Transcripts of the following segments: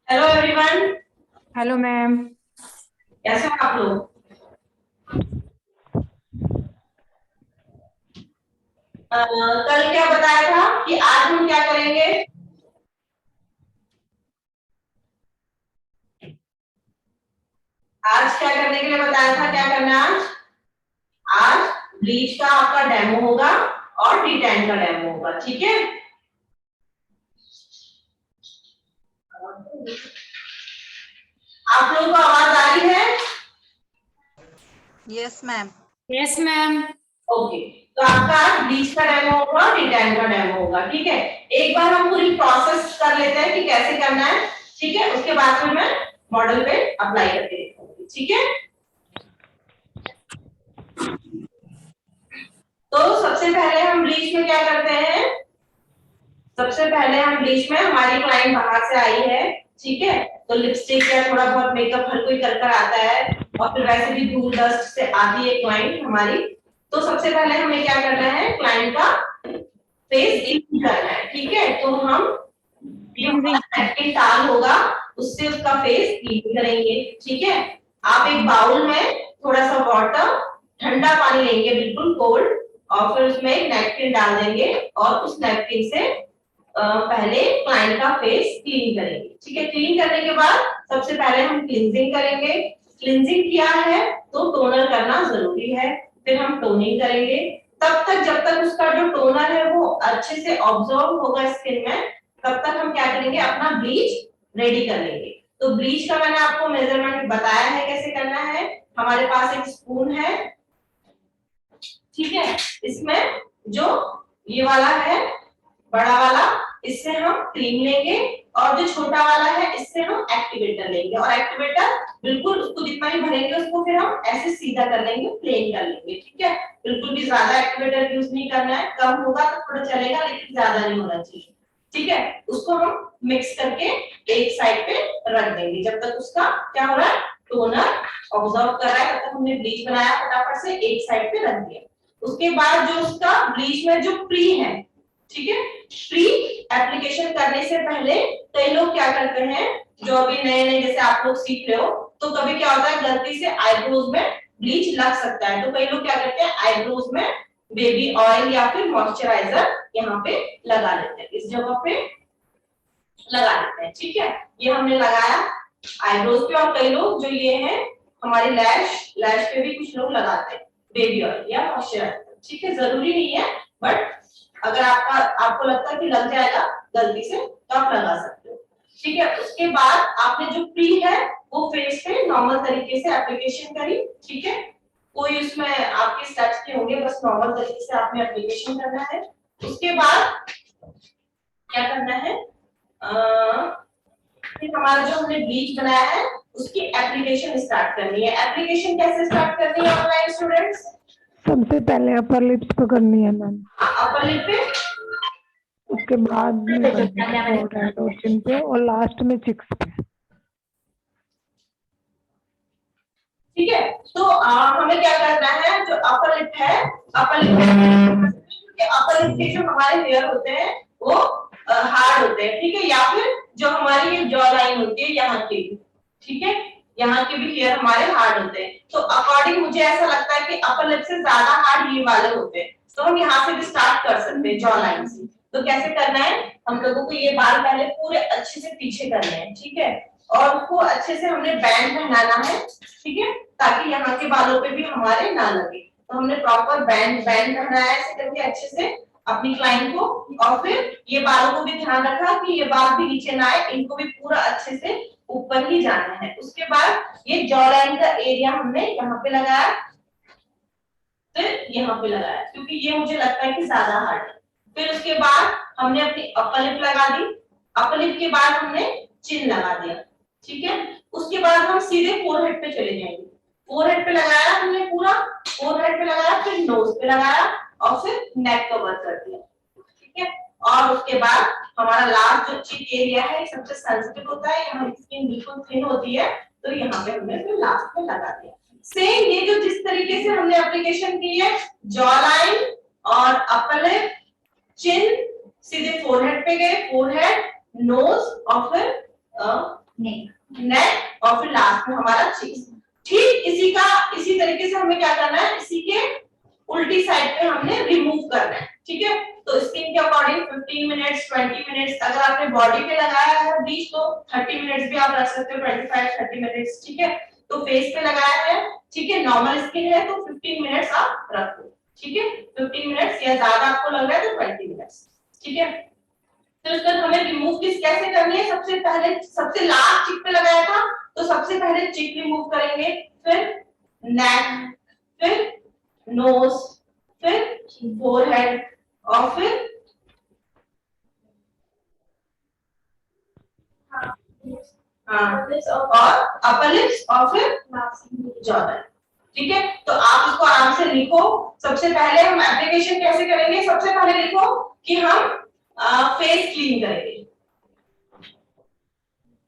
Hello everyone. Hello ma'am. कैसे हो आप लोग? कल क्या बताया था कि आज हम क्या करेंगे? आज क्या करने के लिए बताया था? क्या करना है आज? आज ब्लीच का आपका डेमो होगा और टी10 का डेमो होगा, ठीक है? आप लोगों को आवाज आ रही है? Yes ma'am. Yes ma'am. Okay, तो आपका आज ब्लीच का डेमो होगा और टी10 का डेमो होगा, ठीक है? एक बार हम पूरी प्रोसेस कर लेते हैं कि कैसे करना है, ठीक है? उसके बाद फिर मैं मॉडल पे अप्लाई करके दिखाऊंगी, ठीक है? तो सबसे पहले हम ब्लीच में क्या करते हैं? सबसे पहले हम ब्लीच में हमारी क्लाइंट बाहर से आई है, ठीक है? तो लिपस्टिक या थोड़ा बहुत मेकअप हर कोई कर कर आता है और फिर वैसे भी धूल डस्ट से आती है क्लाइंट हमारी। तो सबसे पहले हमें क्या करना है? क्लाइंट का फेस क्लीन करना है, ठीक है? तो हम जो नेपकिन टाल होगा उससे उसका फेस क्लीन करेंगे, ठीक है? आप एक बाउल में थोड़ा सा वाटर, ठंडा पानी लेंगे बिल्कुल कोल्ड, और फिर उसमें एक नेपकिन डाल देंगे और उस नेपकिन से पहले क्लाइंट का फेस क्लीन करेंगे, ठीक है? क्लीन करने के बाद सबसे पहले हम क्लींजिंग करेंगे। क्लींजिंग किया है तो टोनर करना जरूरी है, फिर हम टोनिंग करेंगे। तब तक जब तक उसका जो टोनर है वो अच्छे से ऑब्जॉर्व होगा स्किन में, तब तक हम क्या करेंगे? अपना ब्लीच रेडी कर लेंगे। तो ब्लीच का मैंने आपको मेजरमेंट बताया है कैसे करना है। हमारे पास एक स्पून है, ठीक है? इसमें जो ये वाला है बड़ा वाला, इससे हम क्रीम लेंगे, और जो छोटा वाला है इससे हम एक्टिवेटर लेंगे, और एक्टिवेटर बिल्कुल उसको जितना भी भरेंगे उसको फिर हम ऐसे सीधा कर लेंगे, प्लेन कर लेंगे, ठीक है? बिल्कुल भी ज्यादा एक्टिवेटर यूज नहीं करना है, कम होगा तो थोड़ा चलेगा लेकिन ज्यादा नहीं होना चाहिए, ठीक है? उसको हम मिक्स करके एक साइड पे रख देंगे जब तक उसका क्या हो रहा है? टोनर ऑब्जॉर्व कर रहा है, तब तक हमने ब्लीच बनाया, फटाफट से एक साइड पे रख दिया। उसके बाद जो उसका ब्लीच में जो प्री है, ठीक है? प्री एप्लीकेशन करने से पहले कई लोग क्या करते हैं, जो अभी नए नए जैसे आप लोग सीख रहे हो, तो कभी क्या होता है गलती से आईब्रोज में ब्लीच लग सकता है, तो कई लोग क्या करते हैं आईब्रोज में बेबी ऑयल या फिर मॉइस्चराइजर यहाँ पे लगा लेते हैं, इस जगह पे लगा लेते हैं, ठीक है? ये हमने लगाया आईब्रोज पे, और कई लोग जो ये है हमारे लैश पे भी कुछ लोग लगाते हैं बेबी ऑयल या मॉइस्चराइजर, ठीक है? जरूरी नहीं है, बट अगर आपको लगता है कि लग जाएगा गलती से तो आप लगा सकते हो, ठीक है? उसके बाद आपने जो प्री है वो फेस पे नॉर्मल तरीके से एप्लीकेशन करी, ठीक है? कोई उसमें आपके स्टेप्स नहीं होंगे, बस नॉर्मल तरीके से आपने एप्लीकेशन करना है। उसके बाद क्या करना है? फिर हमारा जो हमने ब्लीच बनाया है उसकी एप्लीकेशन स्टार्ट करनी है। एप्लीकेशन कैसे स्टार्ट करनी है ऑनलाइन स्टूडेंट्स? सबसे पहले अपर लिप्स पे करनी है मैम, अपर लिप पे, उसके बाद में करनी है फोरहेड और चिन पे, और लास्ट में चिक्स पे। ठीक है? तो हमें क्या करना है? जो अपर लिप है, अपर लिप के जो हमारे हेयर होते हैं वो हार्ड होते हैं, ठीक है? या फिर जो हमारी ये जॉ लाइन होती है यहाँ की, ठीक है? यहाँ के भी हेयर हमारे हार्ड होते हैं, तो अकॉर्डिंग मुझे ऐसा लगता है कि अपर लिप से ज्यादा हार्ड ये वाले होते हैं, तो हम यहाँ से भी स्टार्ट कर सकते हैं जॉ लाइन से। तो कैसे करना है? हम लोगों को ये बाल पहले पूरे अच्छे से पीछे करने हैं, ठीक है? और उसको अच्छे से हमने बैंड पहनाना है, ठीक है? ताकि यहाँ के बालों पे भी हमारे ना लगे, तो हमने प्रॉपर बैंड पहनाया ऐसे करके अच्छे से अपनी क्लाइंट को, और फिर ये बालों को भी ध्यान रखा कि ये बाल भी नीचे ना आए, इनको भी पूरा अच्छे से ऊपर ही जाना है। उसके बाद ये जॉ लाइन का एरिया हमने यहाँ पे लगाया, फिर यहाँ पे लगाया, क्योंकि ये मुझे लगता है कि ज्यादा हार्ड है। फिर उसके बाद हमने अपनी अपर लिप लगा दी, अपर लिप के बाद हमने चिन लगा दिया, ठीक है? उसके बाद हम सीधे फोरहेड पे चले जाएंगे। फोरहेड पे लगाया हमने पूरा, फोरहेड पे लगाया, फिर नोज पे लगाया, और फिर नेक कवर कर दिया, ठीक है? और उसके बाद हमारा लास्ट जो चिक एरिया है सबसे सेंसिटिव होता है, यहाँ स्किन बिल्कुल थिन होती है, तो यहाँ पे हमने फिर लास्ट में लगा दिया। सेम ये जो जिस तरीके से हमने एप्लीकेशन की है, जॉ लाइन और अपर लिप, चिन, सीधे फोरहेड पे गए, फोरहेड, नोज, और फिर नेक और फिर लास्ट में हमारा चीक्स। ठीक इसी तरीके से हमें क्या करना है, इसी के उल्टी साइड पे हमने रिमूव करना है। ठीक है, तो स्किन के अकॉर्डिंग 15 मिनट्स 20 मिनट्स, अगर आपने बॉडी पे लगाया है ब्लीच तो 30 मिनट्स भी आप रख सकते हो, 25-30 मिनट्स। ठीक है, तो फेस पे लगाया है, ठीक है, नॉर्मल स्किन है तो 15 मिनट्स आप रखो। ठीक है, 15 मिनट्स या ज्यादा आपको लग रहा है तो 20 मिनट्स। ठीक है, तो इसको हमें रिमूव कैसे करनी है, सबसे पहले सबसे लास्ट चिक पे लगाया था तो सबसे पहले चिक रिमूव करेंगे, फिर नेक, फिर नोज, फिर फोरहेड और फिर और अपर लिप्स और फिर जॉलाइन। ठीक है, तो आप इसको आराम से लिखो। सबसे पहले हम एप्लीकेशन कैसे करेंगे, सबसे पहले लिखो कि हम फेस क्लीन करेंगे।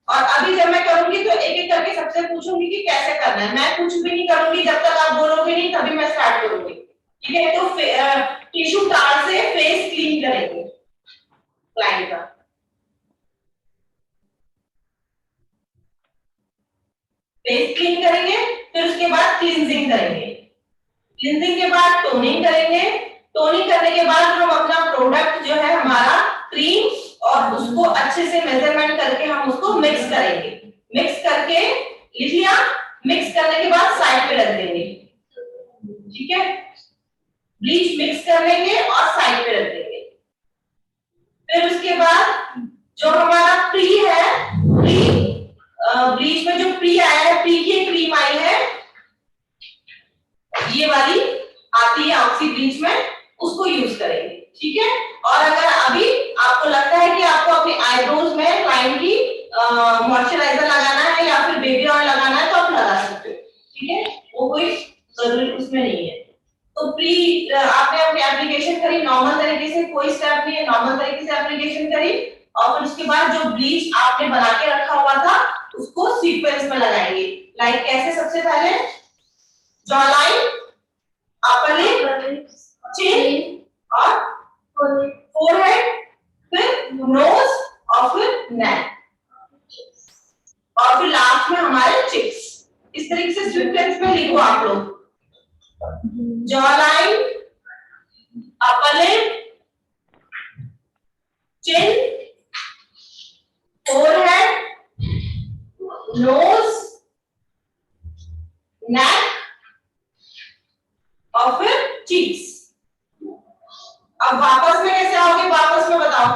और अभी जब मैं करूंगी तो एक एक करके सबसे पूछूंगी कि कैसे करना है। मैं कुछ भी नहीं करूंगी जब तक आप बोलोगे नहीं, तभी मैं स्टार्ट करूंगी। ठीक है, तो टिश्यू टार से फेस क्लीन करेंगे क्लाइंट का। फेस क्लीन करेंगे, फिर उसके बाद क्लींजिंग करेंगे, क्लींजिंग के बाद टोनिंग करेंगे, टोनिंग करने के बाद हम अपना प्रोडक्ट जो है हमारा क्रीम और उसको अच्छे से मेजरमेंट करके हम उसको मिक्स करेंगे। मिक्स करके लिख लिया, मिक्स करने के बाद साइड पे रख देंगे। ठीक है, ब्लीच मिक्स कर लेंगे और साइड पे रख देंगे। फिर उसके बाद जो हमारा प्री है, प्री ब्लीच में जो प्री आया है, प्री की क्रीम आई है, ये वाली आती है ऑक्सी ब्लीच में, उसको यूज करेंगे। ठीक है, और अगर अभी आपको लगता है कि आपको अपने आईब्रोज में क्लाइंट की मॉइस्चराइजर लगाना है या फिर बेबी ऑयल लगाना है तो आप लगा सकते हो। ठीक है, वो कोई जरूरी उसमें नहीं है। तो प्री आपने अपनी एप्लीकेशन करी नॉर्मल तरीके से, कोई स्टेप नहीं है, नॉर्मल तरीके से एप्लीकेशन करी और फिर उसके बाद जो ब्लीच आपने बना के रखा हुआ था उसको सीक्वेंस में लगाएंगे। लाइक कैसे, सबसे पहले जॉ लाइन, अपर लिप, चिन और फोरहेड, फिर नोज और फिर नेक और फिर लास्ट में हमारे चिक्स। इस तरीके से सीक्वेंस में लिखो आप लोग, जॉ लाइन, अपर लिप, चिन, फोरहेड, नोज, नेक और फिर चीक्स। अब वापस में कैसे आओगे, वापस में बताओ,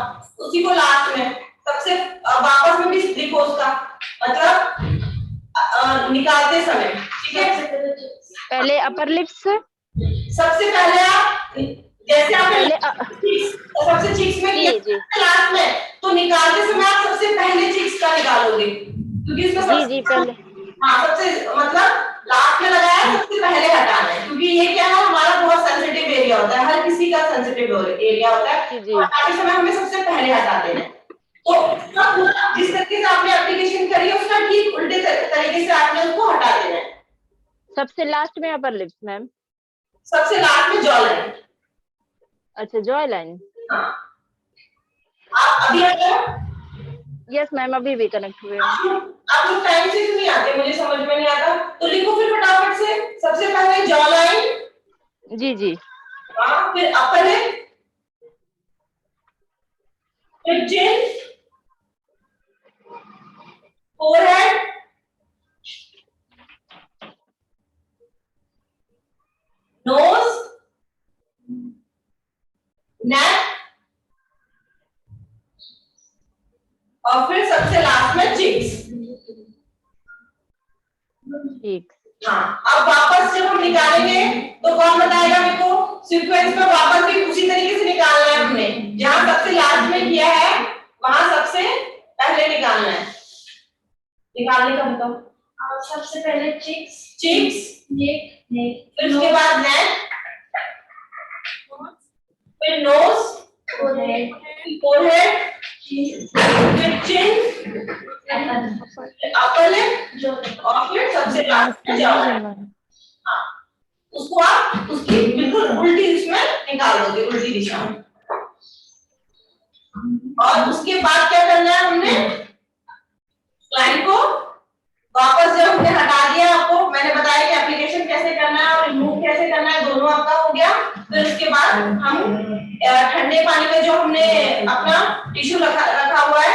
उसी को लास्ट में सबसे वापस में भी लिखो उसका मतलब निकालते समय। ठीक है, पहले अपर लिप्स से, सबसे पहले आप जैसे आप सबसे चीक्स में जी लास्ट में, तो निकालते समय आप सबसे पहले चीक्स का निकालोगे क्योंकि इसमें जी पहले, हाँ सबसे मतलब लास्ट में लगाया सबसे पहले हटाना है क्योंकि ये क्या है हमारा बहुत सेंसिटिव एरिया होता है, हर किसी का सेंसिटिव एरिया होता है, जी हटाते समय हमें सबसे पहले हटा देना है। तो जिस तरीके से आपने एप्लीकेशन करी है उसका ठीक उल्टे तरीके से आपने उसको हटा देना है। सबसे लास्ट में अपर लिप्स मैम, सबसे लास्ट में जॉ लाइन। अच्छा जॉ लाइन, हाँ आप अभी यस मैम अभी भी कनेक्ट हुए हैं। आप लोग टाइम से क्यों नहीं आते, मुझे समझ में नहीं आता, तो लिखो फिर फटाफट से। सबसे पहले जॉ लाइन, जी हाँ, फिर अपर लिप, फिर चिन, फोरहेड, नोज, नेक और फिर सबसे लास्ट में चिक्स। ठीक, हाँ, अब वापस जब हम निकालेंगे तो कौन बताएगा मेरे को, सीक्वेंस में वापस भी उसी तरीके से निकालना है हमने, जहां सबसे लास्ट में किया है वहां सबसे पहले निकालना है। निकालने का बताओ। सबसे पहले चिक्स, नेक, नेक, फिर उसके बाद नेक, फिर नोज, फोरहेड, फिर चिन, अपर लिप और फिर सबसे लास्ट में जॉ लाइन। हाँ, उसको आप उसकी बिल्कुल उल्टी इसमें निकाल दोगे, उल्टी दिशा में। और उसके बाद क्या करना है हमने, क्लाइंट को हमने अपना टिश्यू रखा हुआ है,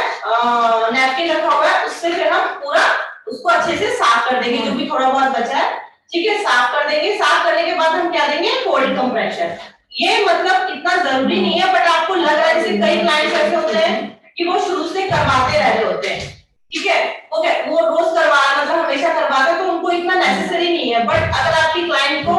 नैपकिन रखा हुआ है, उससे फिर हम पूरा उसको अच्छे से साफ कर देंगे जो भी थोड़ा बहुत बचा है, ठीक है, साफ कर देंगे। साफ करने के बाद हम क्या देंगे, कोल्ड कंप्रेशर। ये मतलब इतना जरूरी नहीं है, बट आपको लग रहा है जैसे कई क्लाइंट्स ऐसे होते हैं कि वो शुरू से करवाते रहते होते हैं, ठीक है, ओके, वो रोज करवा मतलब हमेशा करवाते हैं तो उनको इतना नेसेसरी नहीं है। बट अगर आपकी क्लाइंट को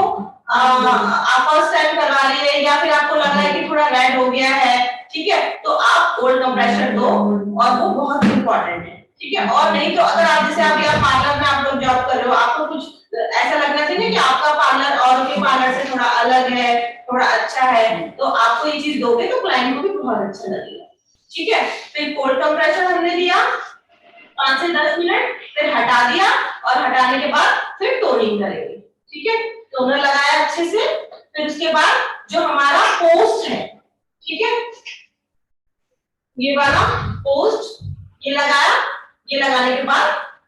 आप फर्स्ट टाइम करवा रही है या फिर आपको लग रहा है कि थोड़ा रेड हो गया है, ठीक है, तो आप कोल्ड कंप्रेशर दो और वो बहुत इंपॉर्टेंट है, ठीक है। और नहीं तो अगर आप जैसे अभी आप पार्लर में आप लोग जॉब कर रहे हो, आपको कुछ ऐसा लगना चाहिए कि आपका पार्लर और के पार्लर से थोड़ा अलग है, थोड़ा अच्छा है, तो आपको ये चीज दोगे तो क्लाइंट को भी बहुत अच्छा लगेगा, ठीक है। फिर कोल्ड कंप्रेशर हमने दिया 5 से 10 मिनट, फिर हटा दिया और हटाने के बाद फिर टोनिंग करेंगे, ठीक है। टोनर लगाया अच्छे से, फिर उसके बाद जो हमारा पोस्ट है, ठीक है, ये वाला पोस्ट ये लगाया। ये लगाने के बाद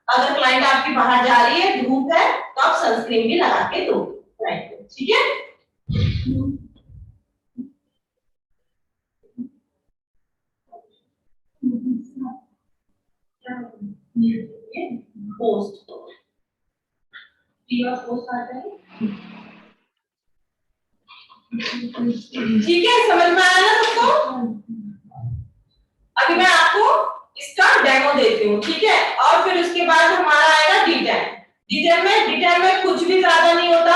अगर क्लाइंट आपकी बाहर जा रही है, धूप है, तो आप सनस्क्रीन भी लगा के दो क्लाइंट को, ठीक है। पोस्ट पोस्ट आता है, ठीक है, समझ में आया ना सबको। अभी मैं आपको इसका डेमो देती हूँ, ठीक है, और फिर उसके बाद हमारा आएगा डिटेन में कुछ भी ज्यादा नहीं होता,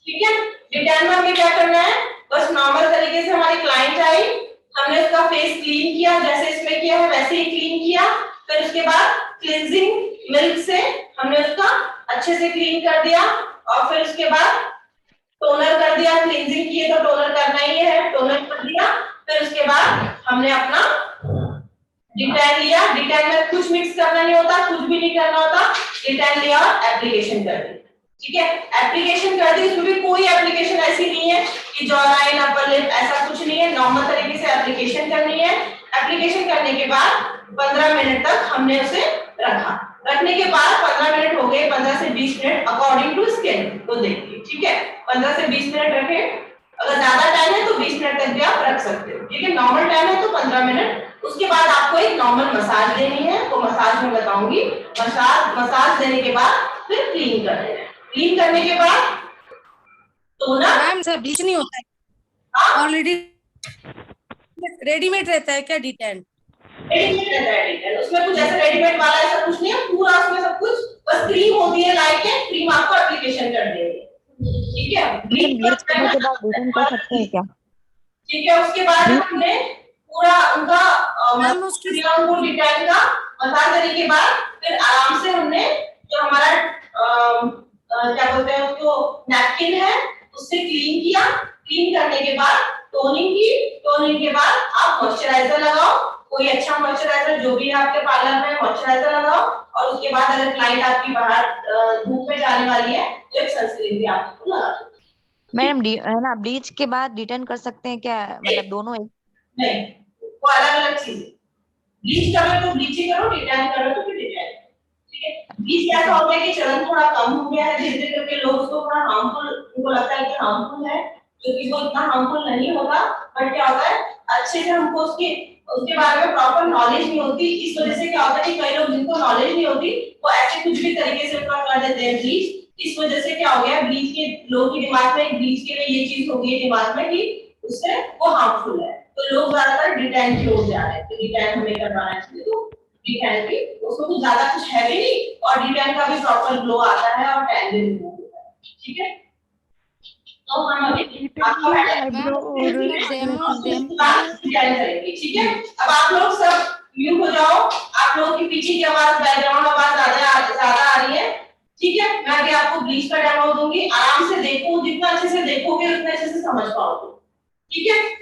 ठीक है। डिटेन में हमें क्या करना है, बस नॉर्मल तरीके से हमारी क्लाइंट आई, हमने उसका फेस क्लीन किया, जैसे इसमें किया है वैसे ही क्लीन किया, फिर उसके बाद क्लींजिंग मिल्क से हमने उसका अच्छे से क्लीन कर दिया, और फिर उसके बाद टोनर कर दिया, क्लींजिंग किए तो टोनर करना ही है, टोनर कर दिया, फिर उसके बाद हमने अपना डिटेन लिया। डिटेन में कुछ मिक्स करना नहीं होता, कुछ भी नहीं करना होता, डिटेन लिया और एप्लीकेशन कर दी, ठीक है, एप्लीकेशन कर दी। इसमें भी कोई एप्लीकेशन ऐसी नहीं है कि जॉ लाइन अपर लिप, ऐसा कुछ नहीं है, नॉर्मल तरीके से एप्लीकेशन करनी है। एप्लीकेशन करने के बाद 15 मिनट तक हमने उसे रखा, रखने के बाद 15 मिनट हो गए, 15 से 20 मिनट अकॉर्डिंग टू स्किन तो देखिए, ठीक है, 15 से 20 मिनट रखे, अगर ज्यादा टाइम है तो 20 मिनट तक भी आप रख सकते हो, ठीक है, नॉर्मल टाइम है तो 15 मिनट। उसके बाद आपको एक नॉर्मल मसाज देनी है, वो मसाज में बताऊंगी। मसाज देने के बाद फिर क्लीन कर देना है, क्लीन करने के बाद टोनर, मैम सर ब्लीच नहीं होता है, ऑलरेडी रेडीमेड रहता है क्या डिटेन? रेडीमेड रहता है डिटेन, उसमें कुछ ऐसा रेडीमेड वाला ऐसा कुछ नहीं है, पूरा उसमें सब कुछ, बस क्रीम होती है लाइक है, क्रीम आपको एप्लीकेशन कर देंगे, ठीक है। ब्लीच करने के बाद डिटेन कर सकते हैं क्या? ठीक है, उसके बाद हमने पूरा उनका मैम उसकी उनको डिटेन का मसाज देने के बाद फिर आराम से हमने जो हमारा क्या बोलते हैं उसको नैपकिन है उससे क्लीन किया, क्लीन करने के बाद टोनिंग की, टोनिंग के बाद आप मॉइस्चराइजर लगाओ, कोई अच्छा मॉइस्चराइजर जो भी है आपके पार्लर में मॉइस्चराइजर लगाओ, और उसके बाद अगर क्लाइंट आपकी बाहर धूप में जाने वाली है तो एक सनस्क्रीन भी आपको लगा दो। मैडम है ना, ब्लीच के बाद डिटेन कर सकते हैं क्या? मतलब दोनों एक? नहीं, वो अलग अलग चीज है, ब्लीच करो तो ब्लीचिंग करो, डिटेन करो तो फिर डिटेन, ठीक है। ब्लीच कैसा होता है कि चलन थोड़ा कम हो गया है धीरे धीरे करके, लोग उसको थोड़ा हार्मफुल, उनको लगता है कि हार्मफुल है, जो कि वो इतना हार्मफुल नहीं होगा, बट क्या होता है अच्छे से हमको उसके बारे में प्रॉपर नॉलेज नहीं होती, इस वजह से क्या होता है कि कई लोग जिनको नॉलेज नहीं होती वो ऐसे कुछ भी तरीके से उसका कर देते हैं ब्लीच, इस वजह से क्या हो गया ब्लीच के लोगों की दिमाग में, ब्लीच के लिए ये चीज हो गई है दिमाग में कि उससे वो हार्मफुल है, तो लोग ज्यादातर डिटेन की ओर जा रहे हैं, तो डिटेन हमें करवाना चाहिए, तो डिटेन भी उसको कुछ ज्यादा कुछ है भी नहीं, और डिटेन का भी प्रॉपर ग्लो आता है और टैन भी रिमूव होता है, ठीक है। तो हम अभी आपको आईब्रो और डिटेन करेंगे, ठीक है। अब आप लोग सब म्यूट हो जाओ, आप लोगों की पीछे की आवाज, बैकग्राउंड आवाज ज्यादा आ रही है, ठीक है। मैं अभी आपको ब्लीच का डेमो दूंगी, आराम से देखो, जितना अच्छे से देखोगे उतना अच्छे से समझ पाओगे, ठीक है।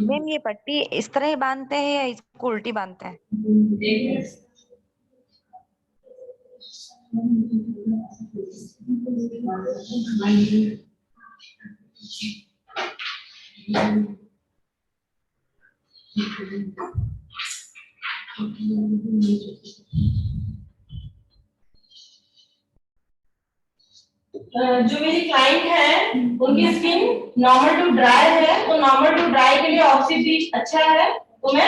मैम ये पट्टी इस तरह ही बांधते हैं या इसको उल्टी बांधते हैं? जो मेरी क्लाइंट है उनकी स्किन नॉर्मल टू ड्राई है, तो नॉर्मल टू ड्राई के लिए ऑक्सी ब्लीच अच्छा है, तो मैं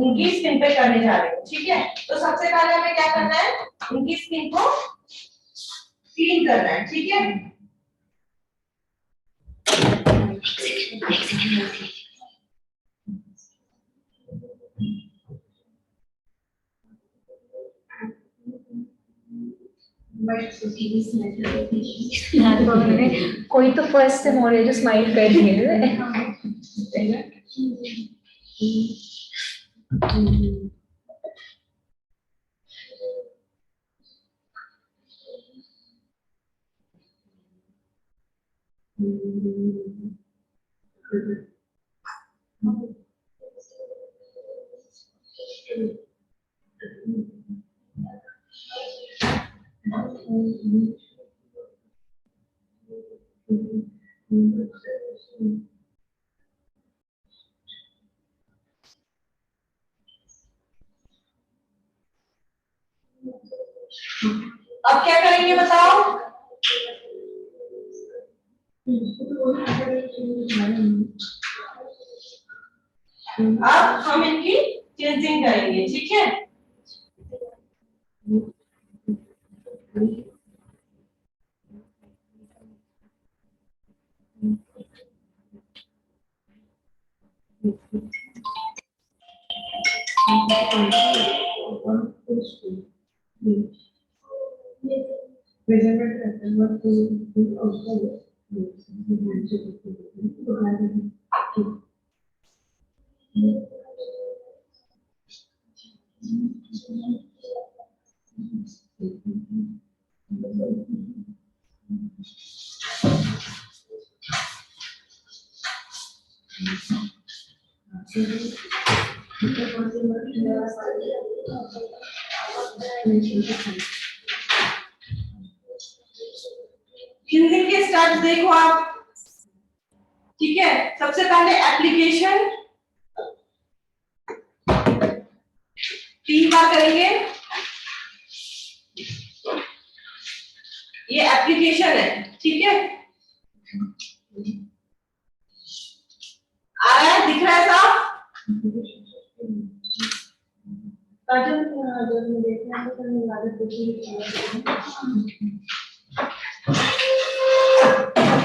उनकी स्किन पे करने जा रही हूँ। ठीक है, तो सबसे पहले हमें क्या करना है, उनकी स्किन को क्लीन करना है। ठीक है, कोई तो फर्स्ट से मोरे जो स्माइल कर रही है। अब क्या करेंगे बताओ? अब हम इनकी क्लींजिंग करेंगे। ठीक है, क्लींजिंग के स्टेप्स देखो आप। ठीक है, सबसे पहले एप्लीकेशन 3 बार करेंगे। ये एप्लीकेशन है, ठीक है, आ रहा है, दिख रहा है साफ?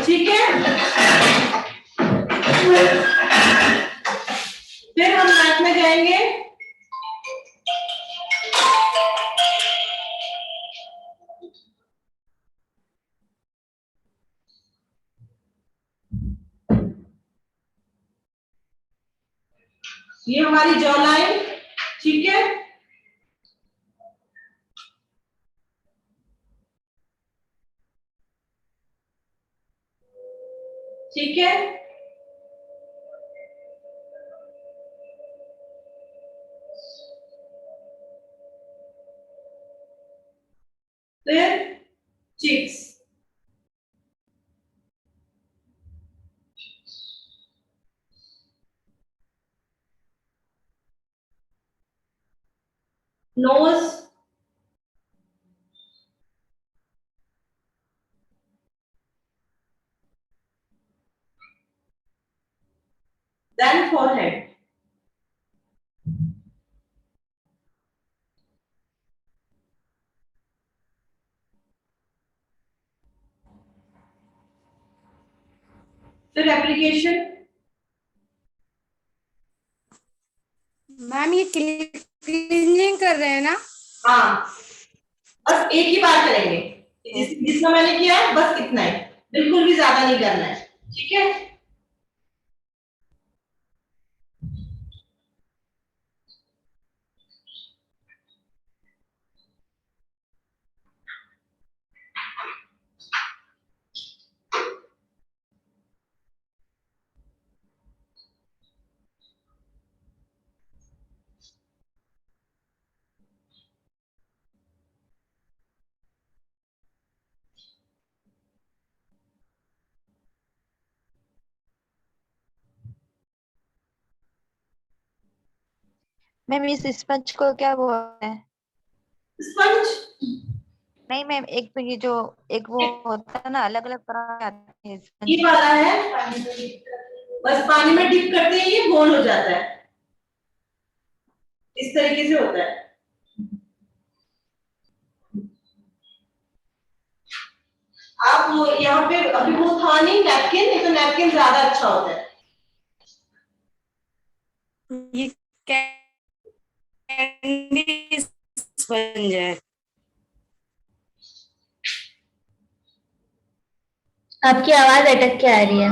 ठीक है, फिर हम मैथ में जाएंगे। ये हमारी जॉ लाइन, ठीक है, ठीक है, फिर चिक्स, नोज, देन फोरहेड। फिर एप्लीकेशन, मैम ये क्लीनिंग कर रहे हैं ना? हाँ, बस एक ही बार करेंगे, जितना मैंने किया है बस इतना ही, बिल्कुल भी ज्यादा नहीं करना है, ठीक है। मैम इस स्पंज को क्या बोलते हैं? स्पंज, नहीं मैम, एक तो ये जो एक वो होता है ना, अलग अलग तरह के आते हैं ये स्पंज। वाला है, बस पानी में डिप करते ही ये गोल हो जाता है, इस तरीके से होता है। आप यहाँ पे अभी वो था नहीं नैपकिन, नहीं तो नैपकिन ज्यादा अच्छा होता है। ये कैंडी स्पंज है। आपकी आवाज अटक के आ रही है।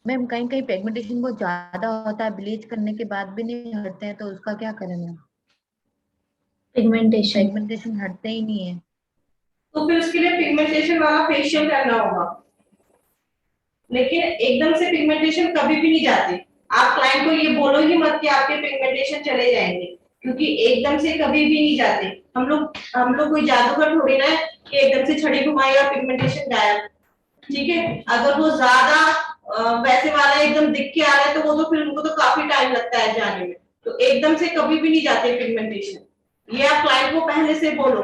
मैम कहीं कहीं पिगमेंटेशन बहुत ज्यादा होता है, ब्लीच करने के बाद भी नहीं हटते हैं, तो उसका क्या करें मैम? पिगमेंटेशन। पिगमेंटेशन हटते ही नहीं है। तो फिर उसके लिए पिगमेंटेशन वाला फेशियल करना होगा, लेकिन एकदम से पिगमेंटेशन कभी भी नहीं जाती। आप क्लाइंट को ये बोलो ही मत कि आपके पिगमेंटेशन चले जाएंगे, क्योंकि एकदम से कभी भी नहीं जाते। हम लोग कोई जादूगर थोड़ी ना है कि एकदम से छड़ी घुमाई और पिगमेंटेशन गायब। ठीक है, अगर वो ज्यादा वैसे वाला एकदम दिख के आ रहा है तो वो तो फिर उनको तो काफी टाइम लगता है जाने में, तो एकदम से कभी भी नहीं जाते पिगमेंटेशन। ये आप क्लाइंट को पहले से बोलो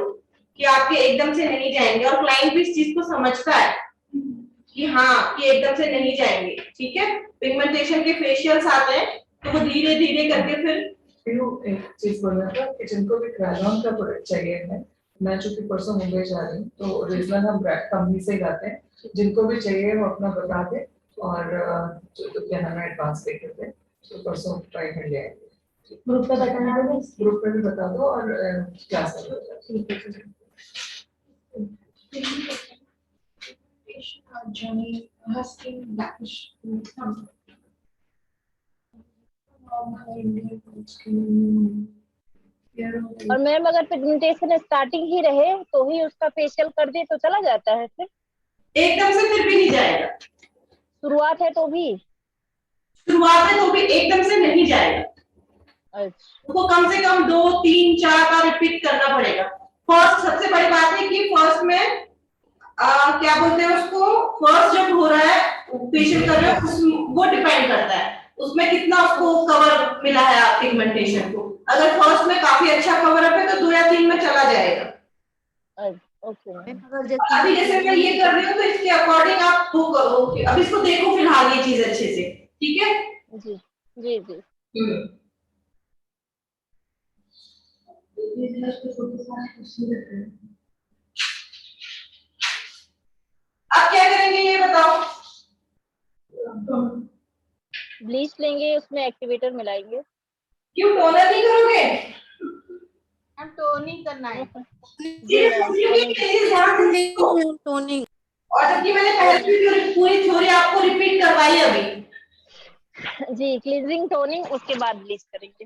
कि आपके एकदम से नहीं जाएंगे, और क्लाइंट भी इस चीज को समझता है कि हाँ कि एकदम से नहीं जाएंगे। ठीक है, पिगमेंटेशन के फेशियल्स आते हैं तो वो धीरे धीरे करके फिर एक चीज बोलना था कि जिनको भी क्रैनॉन का प्रोडक्ट चाहिए है, मैं चूंकि परसों मुंबई जा रही हूँ तो ओरिजिनल हम कंपनी से ही लाते हैं, जिनको भी चाहिए वो अपना बता दे और जो क्या हमें एडवांस पे करते हैं तो परसों ट्राई कर लिया। ग्रुप पे बताना होगा। ग्रुप पे भी बता दो और क्लास में Johnny asking blackish. और मैम अगर पिगमेंटेशन स्टार्टिंग ही रहे तो ही उसका फेशियल कर दे तो चला जाता है? फिर एकदम से फिर भी नहीं जाएगा। शुरुआत है तो भी? शुरुआत में तो भी एकदम से नहीं जाएगा। अच्छा, उसको कम से कम 2, 3, 4 बार रिपीट करना पड़ेगा। फर्स्ट सबसे बड़ी बात है कि फर्स्ट में क्या बोलते हैं उसको, फर्स्ट जब हो रहा है फेशियल कर रहे हो वो डिपेंड करता है उसमें कितना उसको कवर मिला है आप पिगमेंटेशन को। अगर फर्स्ट में काफी अच्छा कवर अप है तो 2 या 3 में चला जाएगा। ओके। अभी जैसे मैं ये कर रही हूँ तो इसके अकॉर्डिंग आप वो करो। अब इसको देखो फिलहाल ये चीज अच्छे से, ठीक है? जी जी जी। अब क्या करेंगे ये बताओ? ब्लीच लेंगे, उसमें एक्टिवेटर मिलाएंगे। क्यों टोनर नहीं करोगे? हम टोनिंग करना है। जी मैम, टोनिंग। और जबकि मैंने पहले भी पूरी थ्योरी आपको रिपीट करवाई अभी। जी क्लींजिंग टोनिंग, उसके बाद ब्लीच करेंगे।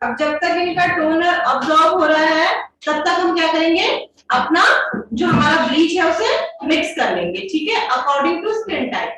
अब जब तक इनका टोनर अब्सॉर्ब हो रहा है तब तक हम क्या करेंगे, अपना जो हमारा ब्लीच है उसे मिक्स कर लेंगे। ठीक है, अकॉर्डिंग टू स्किन टाइप।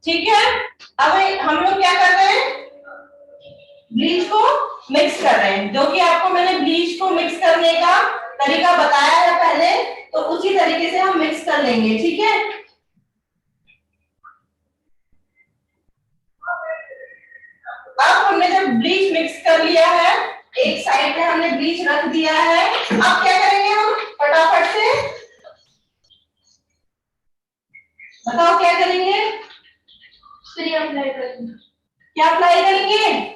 ठीक है, अब हम लोग क्या कर रहे हैं, ब्लीच को मिक्स कर रहे हैं, जो कि आपको मैंने ब्लीच को मिक्स करने का तरीका बताया है पहले, तो उसी तरीके से हम मिक्स कर लेंगे, ठीक है। अब हमने जब ब्लीच मिक्स कर लिया है, एक साइड पे हमने ब्लीच रख दिया है, अब क्या करेंगे हम फटाफट से बताओ क्या करेंगे? स्प्रे अप्लाई करेंगे। क्या अप्लाई करेंगे?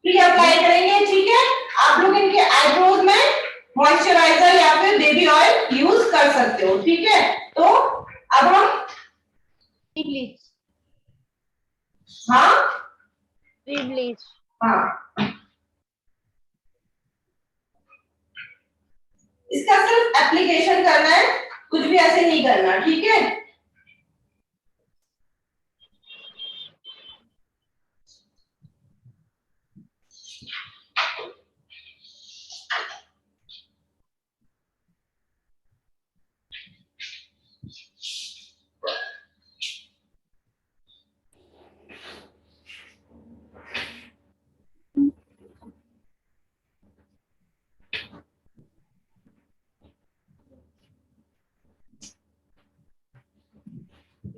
प्री अप्लाई करेंगे, ठीक है। आप लोग इनके आईब्रोज में मॉइस्चराइजर या फिर बेबी ऑयल यूज कर सकते हो, ठीक है। तो अब हम ब्लीच, हाँ प्री ब्लीच। हाँ इसका सिर्फ एप्लीकेशन करना है, कुछ भी ऐसे नहीं करना, ठीक है।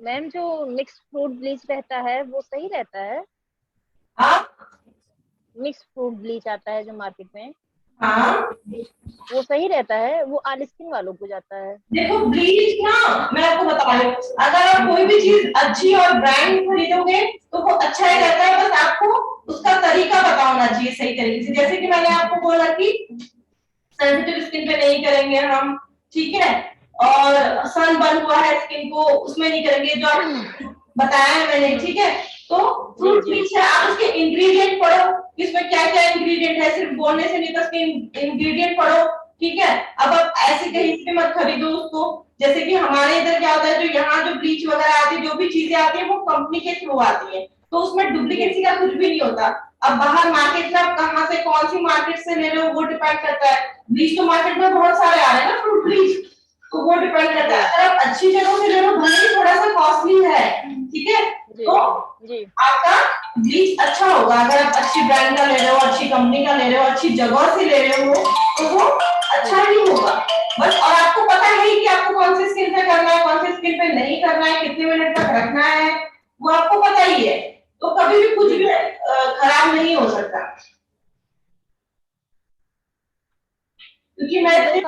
मैम जो मिक्स फ्रूट ब्लीच रहता है वो सही रहता है? हाँ मिक्स फ्रूट ब्लीच आता है जो मार्केट में, हाँ वो सही रहता है? वो ऑयल स्किन वालों को जाता है। देखो ब्लीच ना, मैं आपको बता रही हूँ, अगर आप कोई भी चीज अच्छी और ब्रांड खरीदोगे तो वो अच्छा ही रहता है, बस आपको उसका तरीका पता होना चाहिए सही तरीके से। जैसे कि मैंने आपको बोला कि सेंसिटिव स्किन पे नहीं करेंगे हम, ठीक है, और सन बर्न हुआ है स्किन को उसमें नहीं करेंगे, जो आप बताया है मैंने, ठीक है। तो फ्रूट ब्लीच है, आप उसके इंग्रेडिएंट पढ़ो, इसमें क्या क्या इंग्रेडिएंट है, सिर्फ बोलने से नहीं, तो उसके इंग्रेडिएंट पढ़ो, ठीक है। अब आप ऐसे कहीं से मत खरीदो उसको, जैसे कि हमारे इधर क्या होता है, जो यहाँ जो ब्लीच वगैरह आती है, जो भी चीजें आती है वो कंपनी के थ्रू आती है, तो उसमें डुप्लीकेसी का कुछ भी नहीं होता। अब बाहर मार्केट में आप कहाँ से, कौन सी मार्केट से ले रहे हो वो डिपेंड करता है। ब्लीच तो मार्केट में बहुत सारे आ रहे हैं ना फ्रूट ब्लीच, तो वो डिपेंड करता है। अगर आप अच्छी जगह से ले रहे हो, भले ही थोड़ा सा कॉस्टली है, ठीक है, तो आपका ब्लीच अच्छा होगा। अगर आप अच्छी ब्रांड का ले रहे हो, अच्छी कंपनी का ले रहे हो, अच्छी जगह से ले रहे हो, तो वो अच्छा ही होगा। बस, और आपको पता है कि आपको कौन सी स्किन पे करना है, कौन सी स्किन पे नहीं करना है, कितने मिनट तक रखना है, वो आपको पता ही है, तो कभी भी कुछ भी खराब नहीं हो सकता। क्योंकि मैं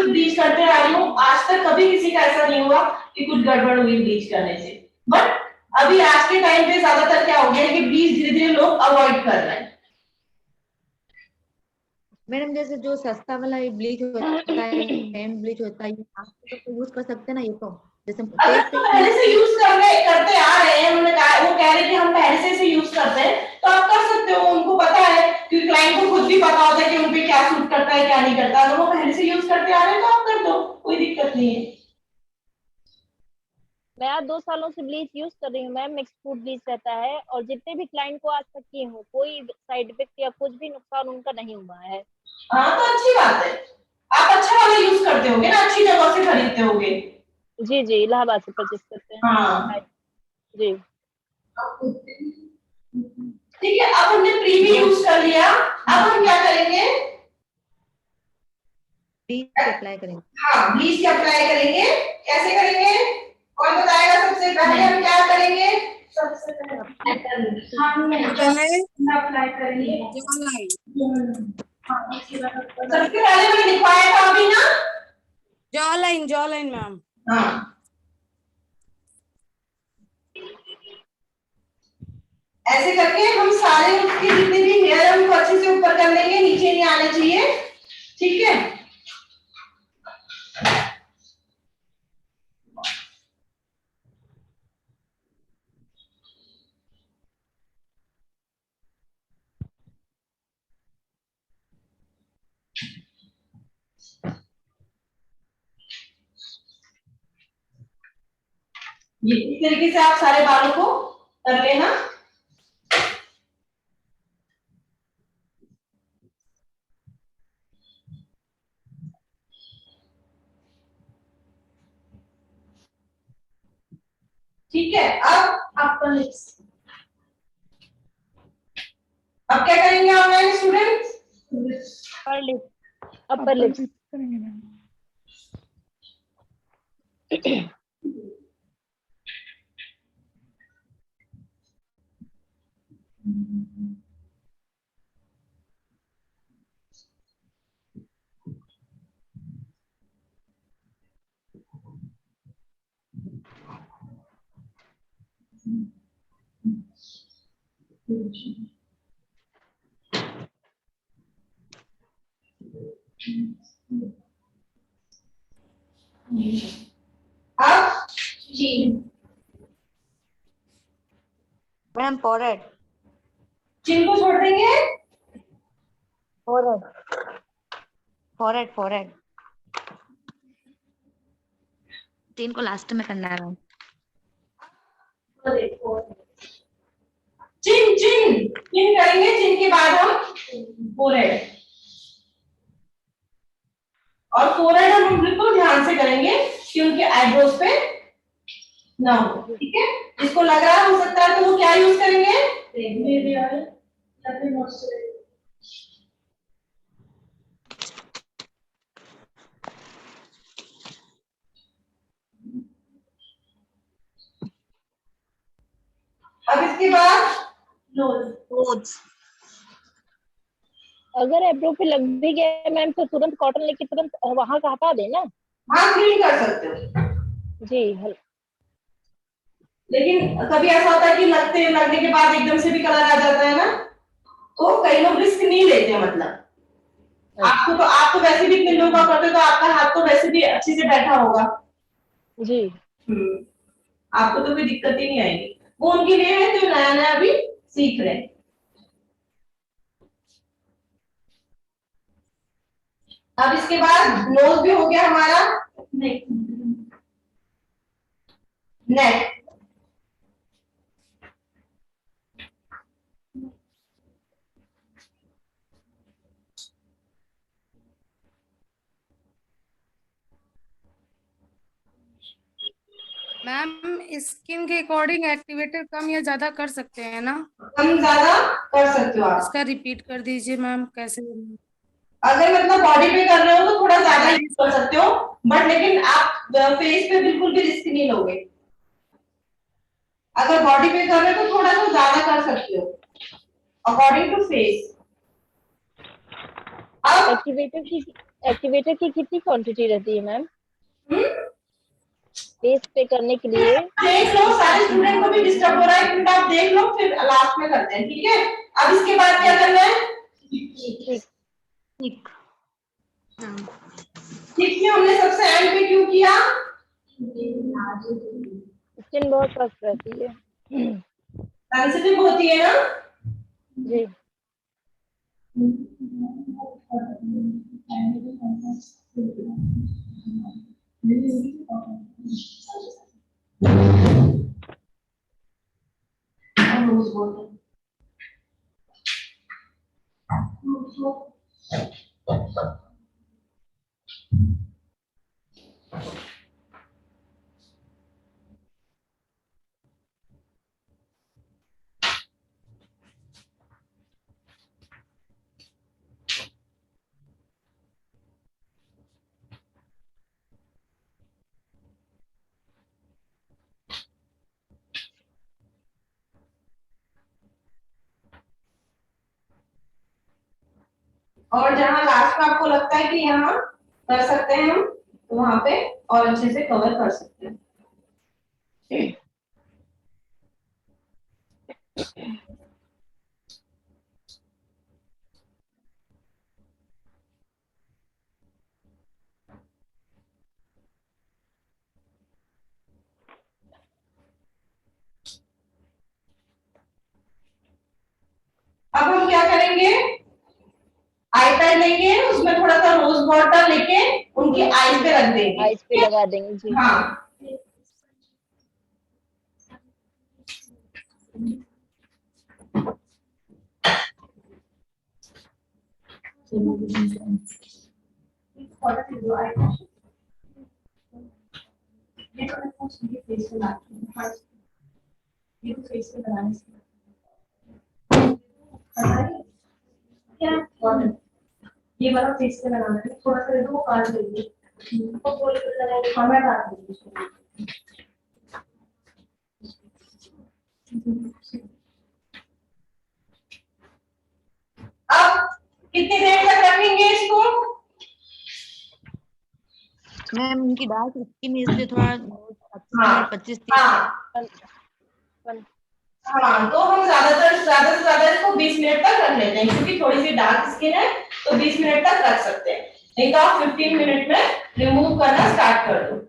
ब्लीच करते आ रही हूँ, आज तक कभी किसी का ऐसा नहीं हुआ कि कुछ गड़बड़ हुई ब्लीच करने से। बट अभी आज के टाइम पे ज्यादातर क्या हो गया है कि ब्लीच धीरे धीरे लोग अवॉइड कर रहे हैं। मैडम जैसे जो सस्ता वाला ब्लीच होता है, हैंड ब्लीच होता है, आप तो यूज कर सकते हैं ना, ये तो जैसे अगर फेस पे तो पहले से यूज करते आ रहे हैं, उन्होंने कहा, वो कह रहे कि हम पहले से यूज करते हैं, तो आप कर सकते हो, उनको पता है, क्योंकि क्लाइंट को खुद भी पता होता है कि उन पे क्या सूट करता है क्या नहीं करता। अगर वो पहले से यूज करते आ रहे हैं तो आप कर दो, कोई दिक्कत नहीं है। मैं आज 2 सालों से ब्लीच यूज कर रही हूँ मैम, मिक्स फ्रूट ब्लीच रहता है, और जितने भी क्लाइंट को आज तक की हूँ, कोई साइड इफेक्ट या कुछ भी नुकसान उनका नहीं हुआ है। हाँ तो अच्छी बात है, आप अच्छा वाला यूज करते होगे ना, अच्छी जगह से खरीदते होगे। जी जी, इलाहाबाद से परचेज करते हैं। हाँ जी ठीक है, अब हमने प्री भी यूज कर लिया, अब हम क्या करेंगे? ब्लीच अप्लाई करेंगे। हाँ ब्लीच अप्लाई करेंगे, कैसे करेंगे, कौन बताएगा? सबसे पहले हम क्या करेंगे? सबसे पहले अप्लाई करेंगे। सबसे पहले मैंने लिखवाया था अभी ना, जॉ लाइन मैम। हाँ ऐसे करके हम सारे उसके जितने भी हेयर है उनको अच्छे से ऊपर कर लेंगे, नीचे नहीं आने चाहिए, ठीक है। ये इस तरीके से आप सारे बालों को कर लेना। ठीक है, अब अपर लिप्स अब क्या करेंगे online students? Upper lips, upper lips. करेंगे मैम। अब जी मैम फोरहेड, चिन को छोड़ देंगे। फोरहेड, फोरहेड, फोरहेड, तीन को लास्ट में करना है मैम। चिन चिन चिन करेंगे, चिन के बाद हम फोरहेड, और फोरहेड हम बिल्कुल ध्यान से करेंगे कि उनके आईब्रोज पे ना हो, ठीक है। जिसको लग रहा हो सकता है तो वो क्या यूज करेंगे? बेबी ऑयल या फिर मॉइस्चराइजर। अब इसके बाद क्लोथ्स, अगर आईब्रो पे लग भी गया मैम तो तुरंत कॉटन लेके तुरंत वहां का हटा देना। हाँ क्लीन कर सकते हो, जी लेकिन कभी ऐसा होता है कि लगने के बाद एकदम से भी कलर आ जाता है ना, तो कई लोग रिस्क नहीं लेते, मतलब आपको तो आप तो वैसे भी इतने लोग का करते हो तो आपका हाथ तो वैसे भी अच्छे से बैठा होगा। जी। आपको तो कोई दिक्कत ही नहीं आएगी, वो उनके लिए है जो नया नया अभी सीख रहे हैं। अब इसके बाद नोज भी हो गया हमारा, नेक, मैम स्किन के अकॉर्डिंग एक्टिवेटर कम या ज्यादा कर सकते हैं ना? कम ज्यादा कर सकते हो आप। इसका रिपीट कर दीजिए मैम, कैसे? अगर मतलब बॉडी पे कर रहे हो तो थोड़ा ज्यादा यूज कर सकते हो, बट लेकिन आप फेस पे बिल्कुल भी रिस्क नहीं लोगे। अगर बॉडी पे कर रहे हो तो थोड़ा सा ज्यादा कर सकते हो अकॉर्डिंग टू फेस। अब एक्टिवेटर की कितनी क्वांटिटी रहती है मैम फेस पे करने के लिए? देख लो, सारे स्टूडेंट को भी डिस्टर्ब हो रहा है, क्योंकि आप देख लो फिर लास्ट में करते हैं, ठीक है। अब इसके बाद क्या करना है? ठीक, ठीक है, हमने सबसे एंड पे क्यों किया? स्किन बहुत सख्त रहती है। सेंसिटिव होती है ना। जी और जहां लास्ट में आपको लगता है कि यहाँ कर सकते हैं हम, तो वहां पे और अच्छे से कवर कर सकते हैं। अब हम क्या करेंगे? आई पैड लेंगे, उसमें थोड़ा सा रोज वाटर लेके उनकी आईज पे रख देंगे, आइज पे लगा देंगे। जी हाँ। फेस पे लगाने से क्या ये वाला फेस पे लगाना है, थोड़ा सा दे दो, वो काट देंगे, वो बोल के लगाएंगे, हाँ मैं काट दूंगी उसको। अब कितनी देर तक रखेंगे इसको? मैम उनकी डार्क स्किन है इसलिए थोड़ा 25 हाँ मिनट 25-30 हाँ वन- हाँ, तो हम ज्यादा से ज्यादा इसको 20 मिनट तक रख लेते हैं, क्योंकि थोड़ी सी डार्क स्किन है तो 20 मिनट तक रख सकते हैं, नहीं तो आप 15 मिनट में रिमूव करना स्टार्ट कर दो।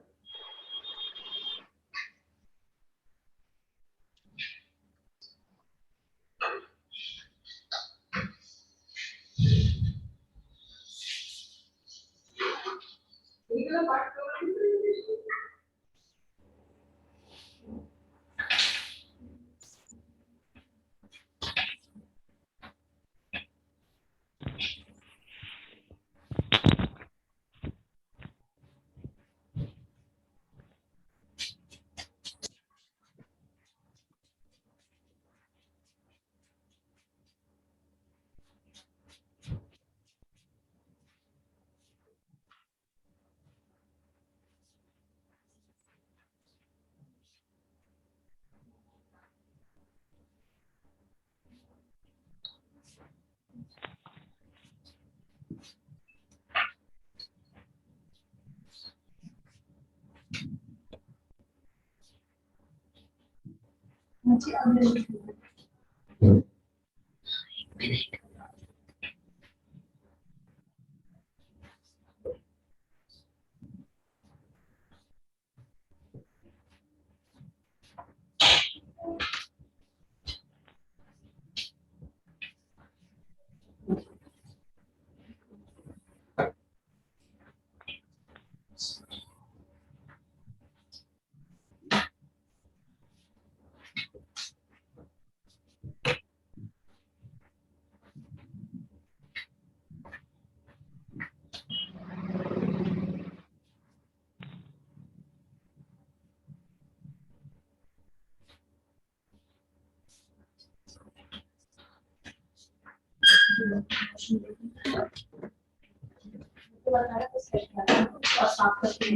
साफ करके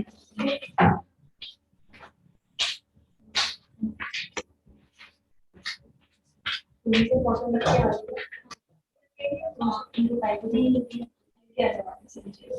इनसे मौसम लग के आ इनको टाइप नहीं क्या जवाब समझिए।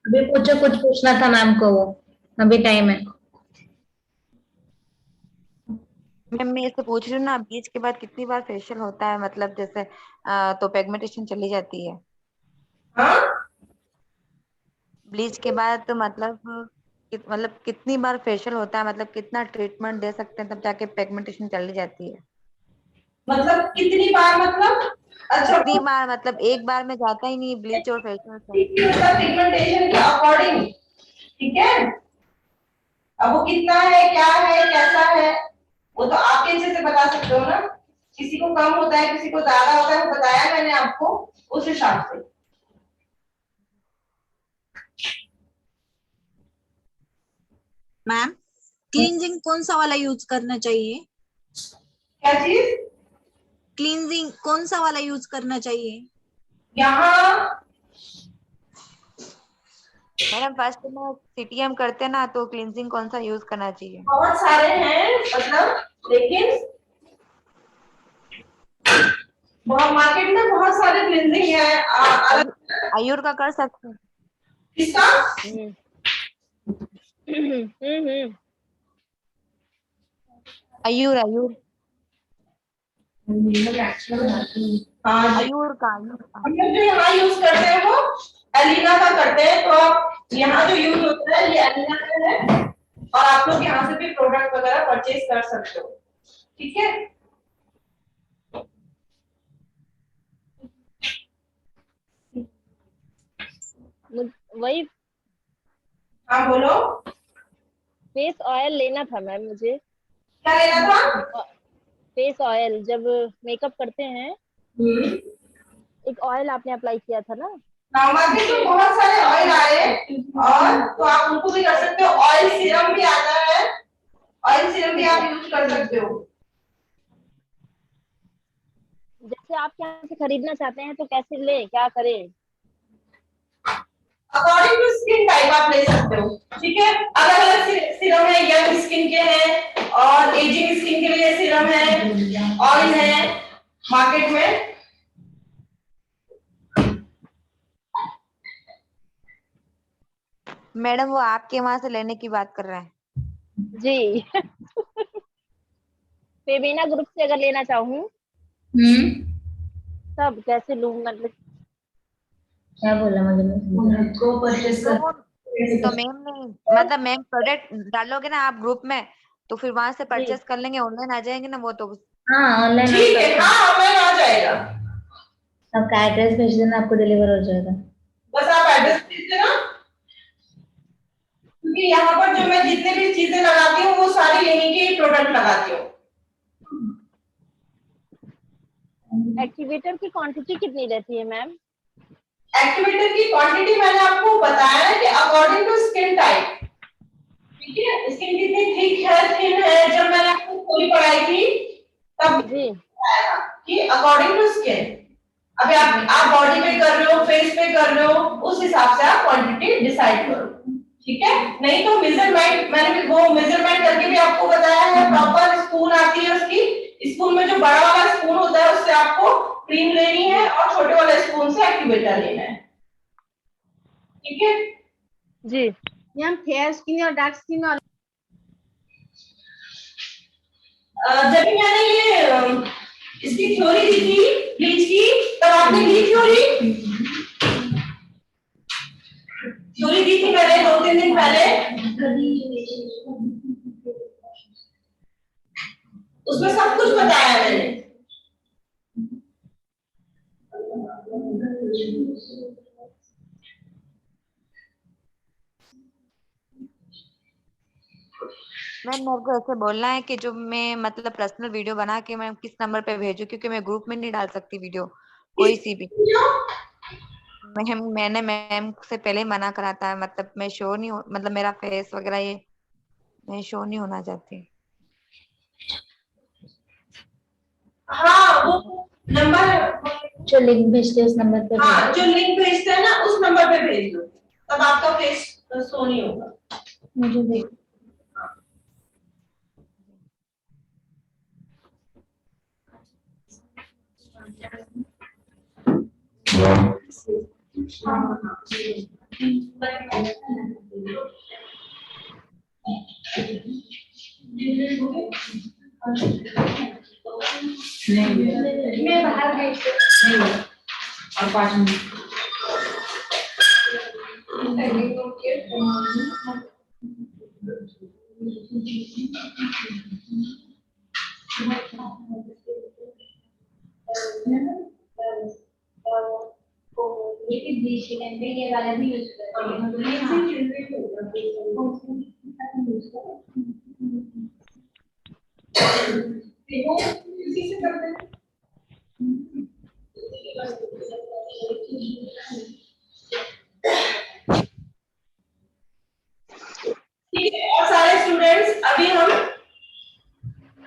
अभी कुछ पूछना था मैम को, वो अभी टाइम है। मैम मैं इससे पूछ रही हूँ ना, ब्लीच के बाद कितनी बार फेशियल होता है, मतलब जैसे तो पिगमेंटेशन चली जाती है। हाँ, ब्लीच के बाद तो मतलब कितनी बार फेशियल होता है, मतलब कितना ट्रीटमेंट दे सकते हैं तब जाके पिगमेंटेशन चली जाती है। मतलब कितनी बार, मतलब अच्छा कितनी बार, मतलब एक बार में जाता ही नहीं ब्लीच और फेशियल से। पिगमेंटेशन के अकॉर्डिंग, ठीक है। अब वो कितना है, क्या है, कैसा है, वो तो आप अच्छे से बता सकते हो ना। किसी को कम होता है, किसी को ज्यादा होता है, वो बताया मैंने आपको, उस हिसाब से। मैम क्लींजिंग कौन सा वाला यूज करना चाहिए? क्या चीज? क्लींजिंग कौन सा वाला यूज करना चाहिए? यहाँ मैडम फर्स्ट में सीटीएम करते हैं ना, तो क्लींजिंग कौन सा यूज करना चाहिए? बहुत सारे हैं, मतलब, लेकिन बहुत मार्केट में बहुत सारे क्लींजिंग है। आयुर का कर सकते हैं। किसका? आयुर आयुर हाँ, आयुर का हम लोग जो यहाँ यूज करते हैं वो एलिना का करते हैं, तो आप यहाँ जो यूज होता है ये एलिना का है, और आप लोग यहाँ से भी प्रोडक्ट वगैरह परचेज कर सकते हो, ठीक है। वही हाँ बोलो, फेस ऑयल लेना था मैम मुझे। क्या लेना था? फेस ऑयल, जब मेकअप करते हैं एक ऑयल आपने अप्लाई किया था ना। मार्केट में बहुत सारे ऑयल आए हैं और तो आप उनको भी कर सकते हो। ऑयल सीरम भी आता है, ऑयल सीरम भी आप यूज कर सकते हो। जैसे आप यहाँ से खरीदना चाहते हैं तो कैसे ले, क्या करें? अकॉर्डिंग टू स्किन टाइप आप ले सकते हो, ठीक है। अलग अलग सीरम है, यंग स्किन के हैं और एजिंग स्किन के लिए सीरम है, ऑयल है मार्केट में। मैडम वो आपके वहां से लेने की बात कर रहे हैं। जी फेबिना ग्रुप से अगर लेना चाहूँ तब कैसे लूँ, मतलब क्या बोला मुझे को परचेस कर तो मैम नहीं, मतलब मैम प्रोडक्ट डालोगे ना आप ग्रुप में, तो फिर वहां से परचेस कर लेंगे, ऑनलाइन आ जाएंगे ना वो तो। हाँ ऑनलाइन ठीक है, हाँ ऑनलाइन आ जाएगा। आपका एड्रेस भेज देना, आपको डिलीवर हो जाएगा। बस आप एड्रेस भेज देना, क्योंकि यहाँ पर जो मैं जितने भी चीजें लगाती हूँ वो सारी यहीं के प्रोडक्ट लगाती हूँ। एक्टिवेटर की क्वांटिटी कितनी रहती है मैम? एक्टिवेटर की क्वांटिटी मैंने आपको बताया है कि अकॉर्डिंग टू स्किन टाइप, ठीक है। स्किन कितनी थिक है, थिन है, जब मैंने आपको पूरी पढ़ाई की तब जी बताया था कि अकॉर्डिंग टू स्किन। अभी आप बॉडी पे कर रहे हो, फेस पे कर रहे हो, उस हिसाब से आप क्वांटिटी डिसाइड करो, ठीक है। नहीं तो मेजरमेंट, मैंने वो मेजरमेंट करके भी आपको बताया है। प्रॉपर स्पून आती है उसकी, स्पून में जो बड़ा वाला स्पून होता है उससे आपको क्रीम लेनी है और छोटे वाले स्पून से एक्टिवेटर लेना है, ठीक है जी। मैम फेयर स्किन और डार्क स्किन और जब भी मैंने ये इसकी थ्योरी दी थी ब्लीच की, तब आपने ली थ्योरी दी थी मैंने 2-3 दिन पहले। उसमें सब कुछ बताया मैंने। मैम मेरे को ऐसे बोलना है कि जो मैं मतलब पर्सनल वीडियो बना के मैं किस नंबर पे भेजूं, क्योंकि मैं ग्रुप में नहीं डाल सकती वीडियो कोई सी भी। मैंने मैम से पहले ही मना करा था, मतलब मैं शो नहीं मतलब मेरा फेस वगैरह ये मैं शो नहीं होना चाहती। हाँ वो नंबर जो लिंक भेजते हैं उस नंबर पे हाँ जो लिंक भेजते हैं ना उस नंबर पे भेज दो, तब आपका फेस शो नहीं होगा। मुझे भेज। मैं बाहर भेज और 5 मिनट ये भी ब्लीचिंग है, ये वाला भी यूज करते हैं। इसी से करते हैं। ठीक है। और सारे स्टूडेंट्स अभी हम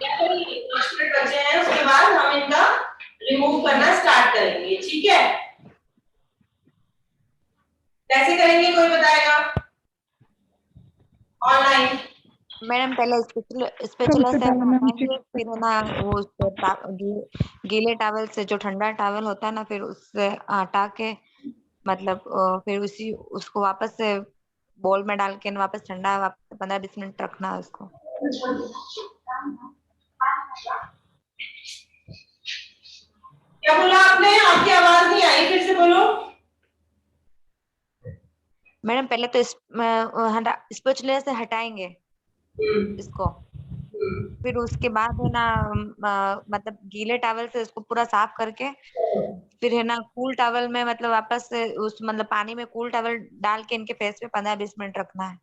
5 मिनट बचे हैं, उसके बाद हम इनका रिमूव करना स्टार्ट करेंगे, ठीक है। कैसे करेंगे कोई बताएगा? ऑनलाइन मैडम पहले स्पेचुला सबसे से पहले हम मैम हटाएंगे, फिर है ना वो गीले टॉवल से, जो ठंडा टॉवल होता है ना, फिर उससे हटा के मतलब फिर उसको वापस से बोल में डाल के वापस ठंडा 15-20 मिनट रखना है उसको। क्या बोला आपने? आपकी आवाज नहीं आई, फिर से बोलो। मैडम पहले तो स्पेचुला से हटाएंगे इसको, फिर उसके बाद है ना मतलब गीले टॉवल से इसको पूरा साफ करके, फिर है ना कूल टॉवल में मतलब वापस से उस मतलब पानी में कूल टॉवल डाल के इनके फेस पे 15-20 मिनट रखना है।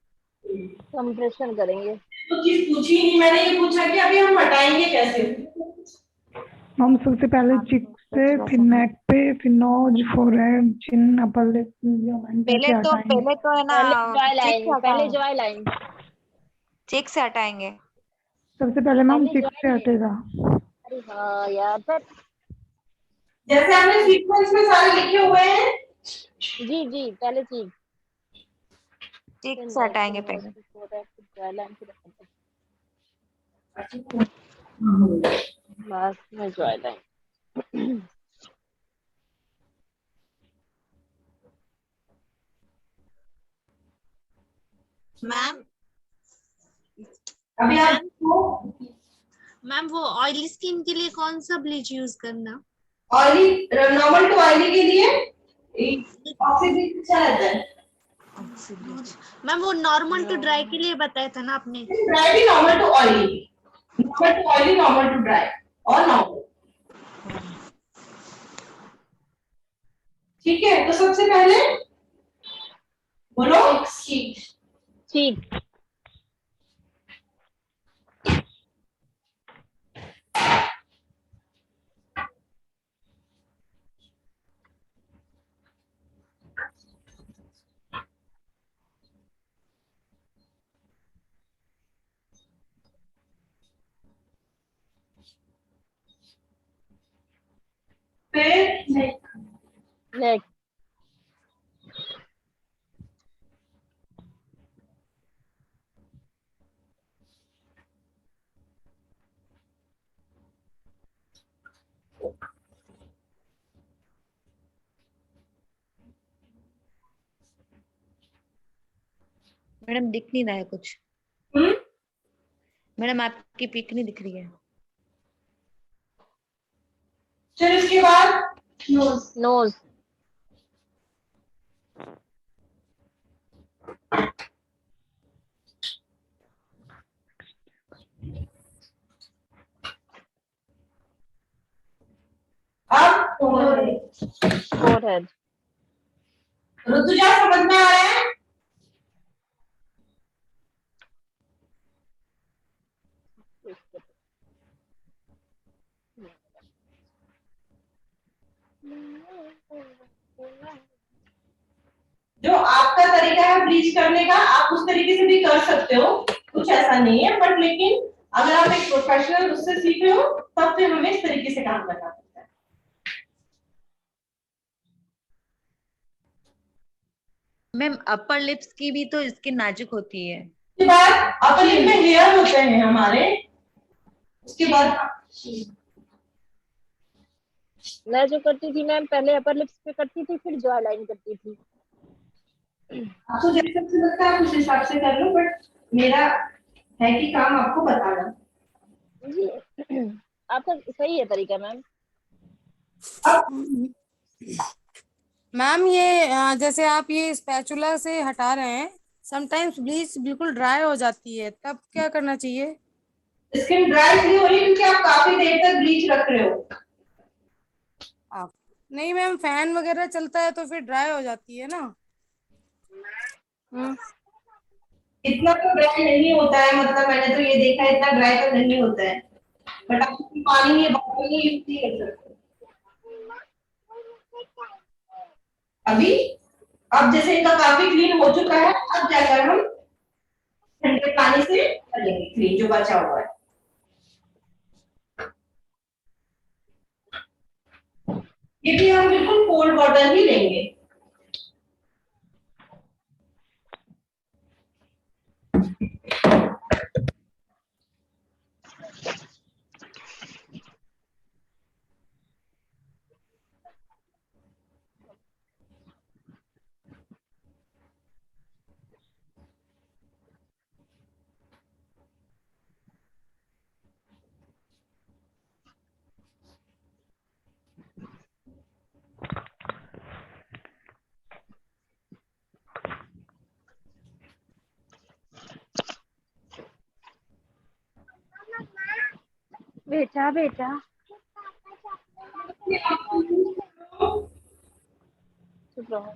कंप्रेशन करेंगे। तो चीज पूछी नहीं मैंने, ये पूछा कि अभी हम हटाएंगे कैसे। मैम सबसे पहले चिक से, फिर नेक पे, फिर नोज, फोरहेड, चिन, अपर लिप, कैसे हटाएंगे? पहले तो है ना पहले जॉय लाइन चेक से हटाएंगे। सबसे पहले मैम पहले चिक joy से line। हटेगा। अरे हाँ यार, पर जैसे आपने सीक्वेंस में सारे लिखे हुए हैं। जी जी, पहले चीज चेक से हटाएंगे पहले। लास्ट में जॉय लाइन। मैम अभी आप मैम वो ऑयली स्किन के लिए कौन सा ब्लीच यूज करना? ऑयली, नॉर्मल टू ऑयली के लिए ऑक्सी ब्लीच अच्छा रहता है। मैम वो नॉर्मल टू ड्राई के लिए बताया था ना आपने? ड्राई भी, normal to oily, normal to oily, normal to dry और नॉर्मल। ठीक है, तो सबसे पहले बोलो ठीक। फिर नेक मैडम दिख नहीं रहा है कुछ। हम्म, मैडम आपकी पिक नहीं दिख रही है। फिर इसके बाद नोज अब फोरहेड ऋतुजा समझ में आ रहा है? जो आपका तरीका है ब्लीच करने का, आप उस तरीके से भी कर सकते हो, कुछ ऐसा नहीं है, बट लेकिन अगर आप एक प्रोफेशनल उससे सीख रहे हो तब फिर हमें इस तरीके से काम करना पड़ता है। मैम अपर लिप्स की भी तो स्किन नाजुक होती है। उसके बाद अपर लिप में हेयर होते हैं हमारे, उसके बाद मैं जो करती थी मैम, पहले अपर लिप्स पे करती थी, फिर जॉय लाइन करती थी। आपको जैसे अच्छा लगता है आप उस हिसाब से कर लो, बट मेरा है कि काम आपको बताना। जी आपका सही है तरीका मैम। मैम ये जैसे आप ये स्पैचुला से हटा रहे हैं, समटाइम्स ब्लीच बिल्कुल ड्राई हो जाती है, तब क्या करना चाहिए? स्किन ड्राई इसलिए हो रही है क्योंकि आप काफी देर तक ब्लीच रख रहे हो। आप नहीं मैम, फैन वगैरह चलता है तो फिर ड्राई हो जाती है ना। इतना तो ड्राई नहीं होता है, मतलब मैंने तो ये देखा है, इतना ड्राई तो नहीं होता है, बट आप पानी ये बॉटल नहीं यूज नहीं कर सकते अभी। अब जैसे इनका काफी क्लीन हो चुका है, अब जाकर हम ठंडे पानी से करेंगे क्लीन जो बचा हुआ है। ये भी हम बिल्कुल कोल्ड वाटर ही लेंगे। बेटा बेटा चुप रहो।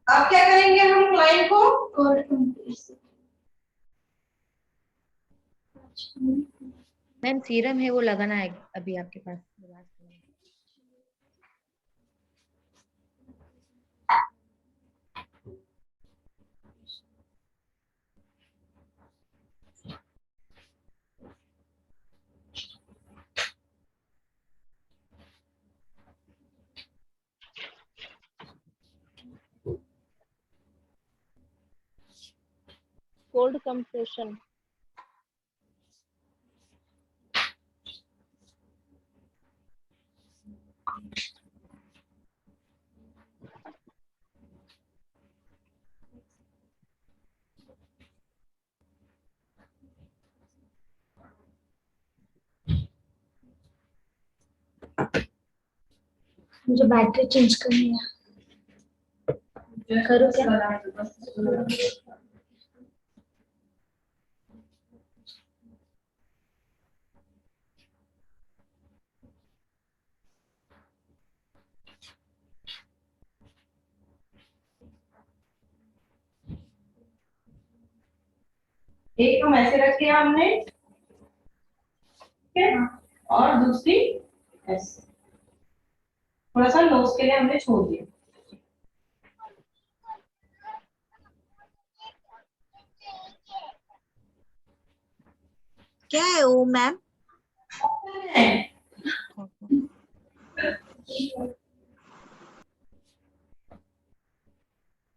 अब क्या करेंगे हम क्लाइंट को मैम सीरम है वो लगाना है अभी आपके पास। Cold compression. मुझे बैटरी चेंज करनी है। करूँ क्या? एक हम ऐसे रख दिया हमने, ठीक है, और दूसरी ऐसे, थोड़ा सा नोज के लिए हमने छोड़ दिया। क्या है वो मैम?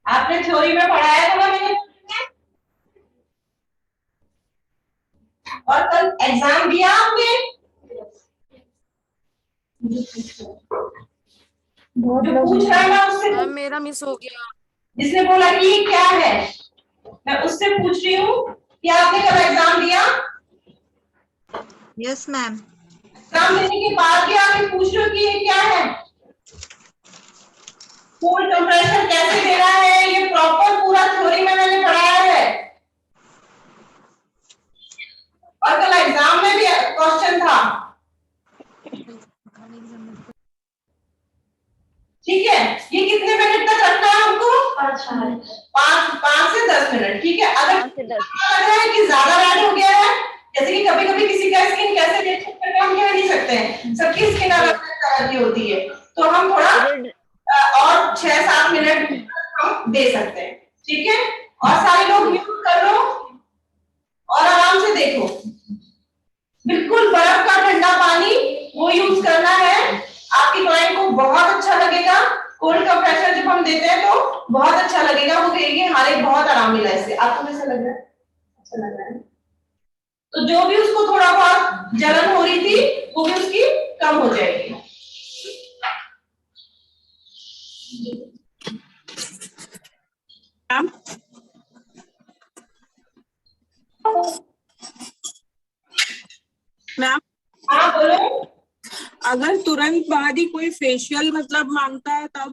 आपने थ्योरी में पढ़ाया था ना मैंने, और कल एग्जाम दिया आपने। जो पूछ रहा है मैं उससे, मैम मेरा मिस हो गया। जिसने बोला कि ये क्या है, मैं उससे पूछ रही हूँ कि आपने कल एग्जाम दिया? Yes ma'am. एग्जाम देने के बाद भी आके पूछ रहे हो कि ये क्या है? कोल्ड कंप्रेशर कैसे देना है, ये प्रॉपर पूरा थ्योरी में मैंने पढ़ाया है, और कल एग्जाम में भी क्वेश्चन था। ठीक है, ये कितने मिनट तक रखना है हमको? 5 से 10 मिनट। ठीक है, अगर 5 से 10। लग रहा है कि ज्यादा रेड हो गया है, जैसे कि कभी कभी किसी का स्किन कैसे रिएक्शन करता है हम कह नहीं सकते हैं, सबकी स्किन अलग अलग तरह की होती है, तो हम थोड़ा और 6-7 मिनट हम दे सकते हैं। ठीक है, और सारे लोग म्यूट कर लो और आराम से देखो। बिल्कुल बर्फ का ठंडा पानी वो यूज करना है, आपकी क्लाइंट को बहुत अच्छा लगेगा। कोल्ड कंप्रेशर जब हम देते हैं तो बहुत अच्छा लगेगा, वो कहेगी हमारे बहुत आराम मिला इससे। आपको कैसा लग रहा है? अच्छा लग रहा है। तो जो भी उसको थोड़ा बहुत जलन हो रही थी वो भी उसकी कम हो जाएगी। मैम हाँ बोलो। अगर तुरंत बाद ही कोई फेशियल मतलब मांगता है तब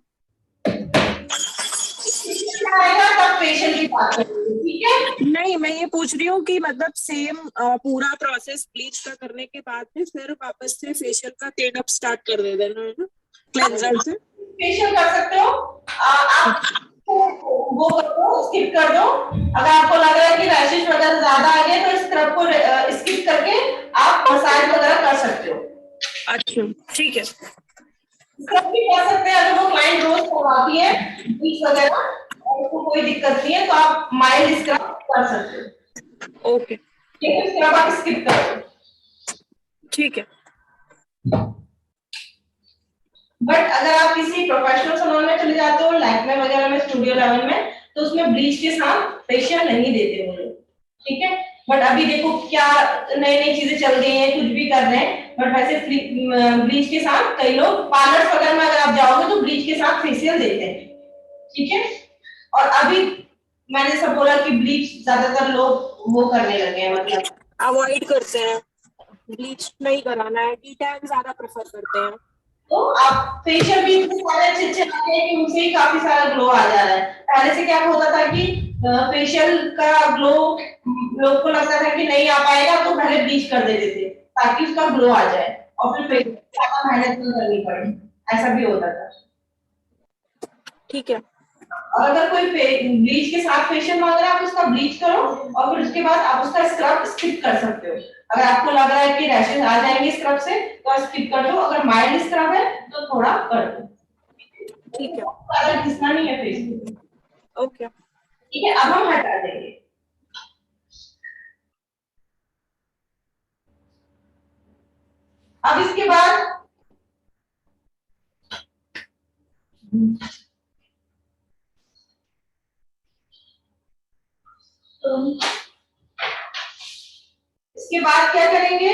तब फेशियल की बात करेंगे। ठीक है, नहीं, मैं ये पूछ रही हूँ कि मतलब सेम पूरा प्रोसेस ब्लीच का करने के बाद में फिर वापस से फेशियल का क्लीन अप स्टार्ट कर दे देना है ना क्लेंजर से? फेशियल कर सकते हो आप, वो कर दो, स्किप कर दो। अगर आपको लग रहा है कि रैशेस वगैरह ज्यादा आ गए तो स्क्रब को स्किप करके आप मसाज वगैरह कर सकते हो। अच्छा ठीक है। स्क्रब भी कर सकते हैं अगर वो क्लाइंट रोज करवाती है ब्लीच वगैरह और उसको कोई दिक्कत नहीं है तो आप माइल्ड स्क्रब कर सकते हो। ओके ठीक है, स्क्रब आप स्किप कर दो। ठीक है। बट अगर आप किसी प्रोफेशनल सैलून में चले जाते हो, लैक्मे वगैरह में, स्टूडियो लेवल में, तो उसमें ब्लीच के साथ फेशियल नहीं देते वो लोग। ठीक है, बट अभी देखो क्या नई नई चीजें चल गई हैं, कुछ भी कर रहे हैं, बट वैसे ब्लीच के साथ कई लोग पार्लर्स वगैरह में अगर आप जाओगे तो ब्लीच के साथ फेशियल देते हैं। ठीक है, और अभी मैंने सब बोला कि ब्लीच ज्यादातर लोग वो करने लगे हैं, मतलब अवॉइड करते हैं, ब्लीच नहीं कराना है, डी टैन ज्यादा प्रेफर करते हैं। तो आप फेशियल भी इतने सारे अच्छे अच्छे आते हैं कि उनसे ही काफी सारा ग्लो आ जा रहा है। पहले से क्या होता था कि फेशियल का ग्लो लोग को लगता था कि नहीं आ पाएगा तो पहले ब्लीच कर देते थे ताकि उसका ग्लो आ जाए और फिर फेशियल ज्यादा मेहनत नहीं करनी पड़े, ऐसा भी होता था। ठीक है। और अगर कोई ब्लीच के साथ फेशियल मांग रहा है आप उसका ब्लीच करो और फिर उसके बाद आप उसका स्क्रब स्किप कर सकते हो। अगर आपको लग रहा है कि रैशेस आ जाएंगे स्क्रब से तो आप स्किप कर दो, अगर माइल्ड स्क्रब है तो थोड़ा कर दो। ठीक है, ज्यादा घिसना नहीं है फेस को। ओके। ठीक है, अब हम हटा देंगे। अब इसके बाद इसके बाद क्या करेंगे?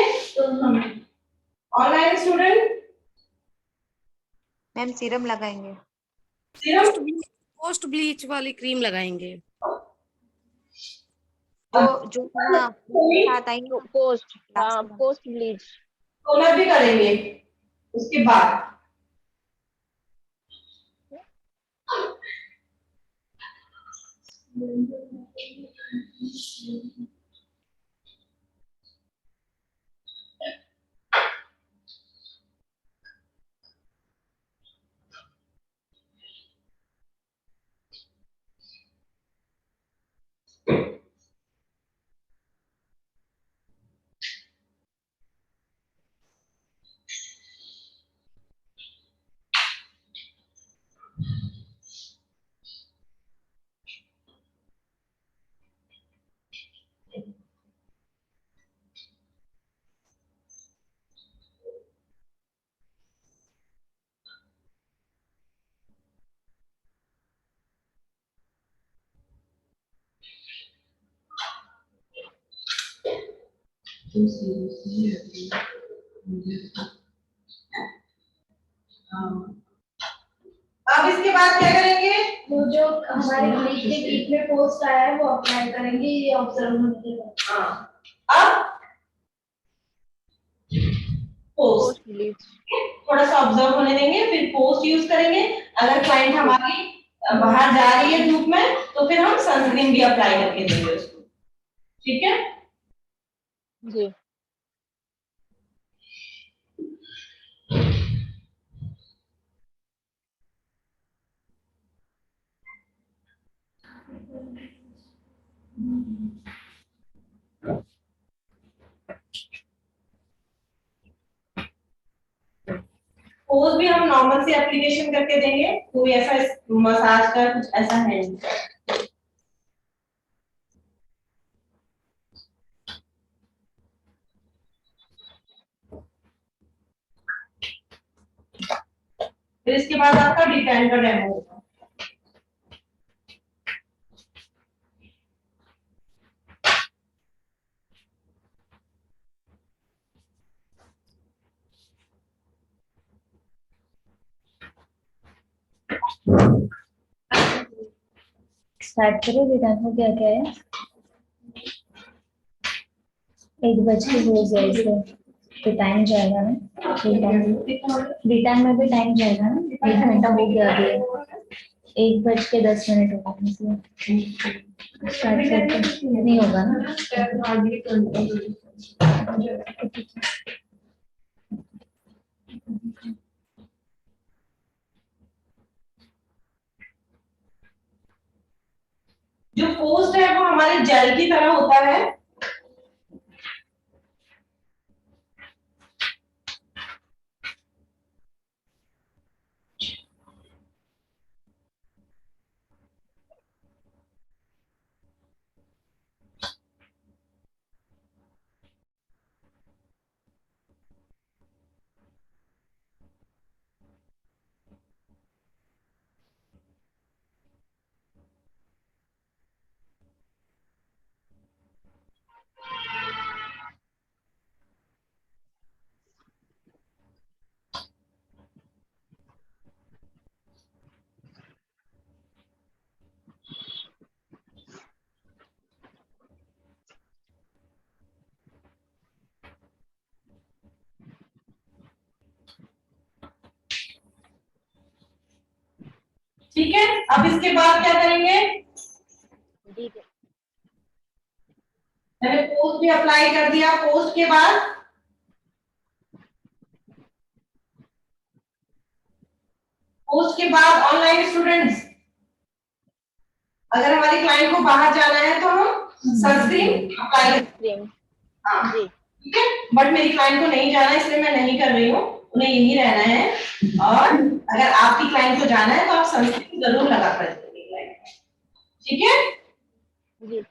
ऑनलाइन स्टूडेंट मैम सीरम लगाएंगे। सीरम पोस्ट ब्लीच वाली क्रीम लगाएंगे। जो ना साथ आएंगे पोस्ट, last हाँ में। Post bleach. टोनर भी करेंगे उसके बाद। अब इसके बाद क्या करेंगे? वो जो हमारे ब्लीच के किट में पोस्ट आया है वो अप्लाई करेंगे, ये ऑब्जर्व होने के बाद। हाँ, अब पोस्ट पोस्ट ब्लीच। थोड़ा सा ऑब्जर्व होने देंगे, फिर पोस्ट यूज करेंगे। अगर क्लाइंट हमारी बाहर जा रही है धूप में तो फिर हम सनस्क्रीन भी अप्लाई करके देंगे उसको। ठीक है, जी पोस्ट भी हम नॉर्मल से एप्लीकेशन करके देंगे, कोई ऐसा मसाज का कुछ ऐसा है नहीं। फिर इसके बाद आपका डिटेन का डेमो होगा। स्टार्ट करो, रिटर्न हो गया क्या है? 1 बज के हो गया इसे, तो टाइम जाएगा ना, रिटर्न में भी टाइम जाएगा ना, 1 घंटा हो गया अभी, 1 बज के 10 मिनट हो गए, इसलिए स्टार्ट करते नहीं होगा ना। जो पोस्ट है वो हमारे जेल की तरह होता है। ठीक है, अब इसके बाद क्या करेंगे? जी मैंने पोस्ट भी अप्लाई कर दिया। पोस्ट के बाद ऑनलाइन स्टूडेंट्स अगर हमारी क्लाइंट को बाहर जाना है तो हम सनस्क्रीन अप्लाई करें। क्रीम हाँ, जी ठीक है। बट मेरी क्लाइंट को नहीं जाना है इसलिए मैं नहीं कर रही हूँ, उन्हें यहीं रहना है। और अगर आपकी क्लाइंट को जाना है तो आप सनस्क्रीन जरूर लगा कर दीजिए, ठीक है। जी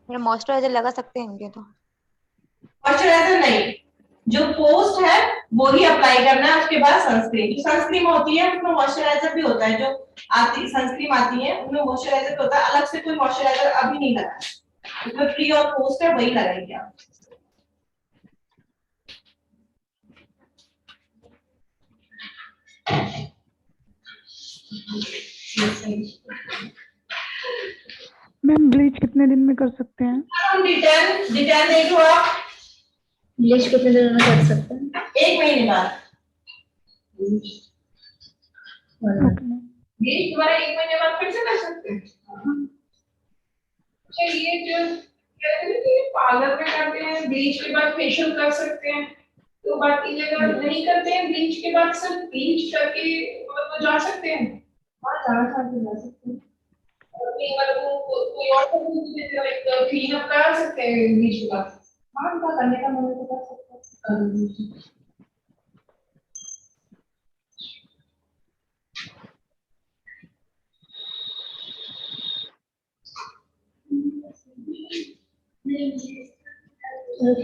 फिर मॉइस्चराइजर लगा सकते हैं इनके तो? मॉइस्चराइजर नहीं, जो पोस्ट है वो ही अप्लाई करना है, उसके बाद सनस्क्रीन। जो सनस्क्रीन होती है उसमें मॉइस्चराइजर भी होता है, जो आती सनस्क्रीन आती है उनमें मॉइस्चराइजर भी होता है, अलग से कोई मॉइस्चराइजर अभी नहीं लगा है, उसमें प्री और पोस्ट है वही लगाएंगे आप। मैम ब्लीच कितने दिन में कर सकते हैं? हम डिटेल देख लो आप, ब्लीच कितने दिन में कर सकते हैं? 1 महीने बाद। Okay ma'am. ब्लीच तुम्हारा 1 महीने बाद फिर से कर सकते हैं। अच्छा, ये जो कहते हैं कि पार्लर में करते हैं ब्लीच के बाद फेशियल कर सकते हैं, तो बाकी जगह नहीं करते हैं ब्लीच के बाद सिर्फ ब्लीच करके तो जा सकते हैं? हाँ, जाना चाहते जा सकते हैं। मतलब वो कोई और क्लीन अप करा सकते हैं ब्लीच के बाद। हाँ, उनका करने का मन है तो कर सकते हैं।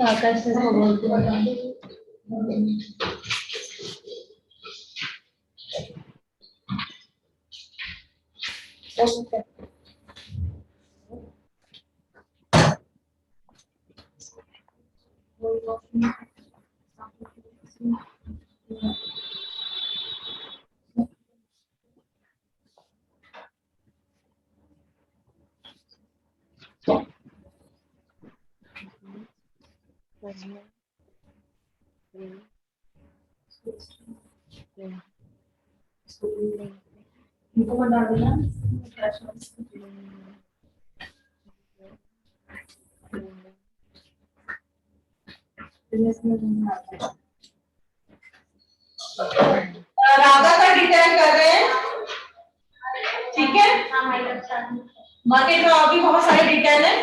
आकाश सर को बोलते हैं। इनको बता देना। राधा का डिटेल कर रहे हैं, ठीक है। मार्केट में और भी बहुत सारे डिटेल है,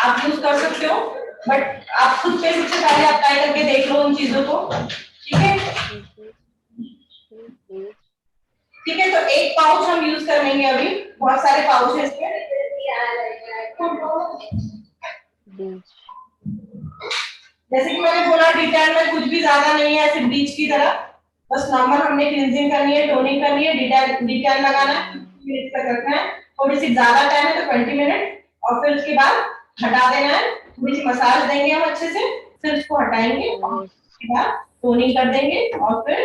आप यूज कर सकते हो, बट आप खुद पे सबसे पहले अप्लाई करके देख लो उन चीजों को, ठीक है। ठीक है, तो एक पाउच हम यूज कर लेंगे अभी, बहुत सारे पाउच है इसमें। जैसे कि मैंने बोला डिटेल में कुछ भी ज्यादा नहीं है, ऐसे ब्लीच की तरह, बस नॉर्मल हमने क्लींजिंग करनी है, टोनिंग करनी है, डिटेल लगाना है, 20 मिनट तक रखना है। थोड़ी सी ज्यादा टाइम है तो 20 मिनट, और फिर उसके बाद हटा देना है, थोड़ी सी मसाज देंगे हम अच्छे से, फिर उसको हटाएंगे और उसके बाद टोनिंग कर देंगे, और फिर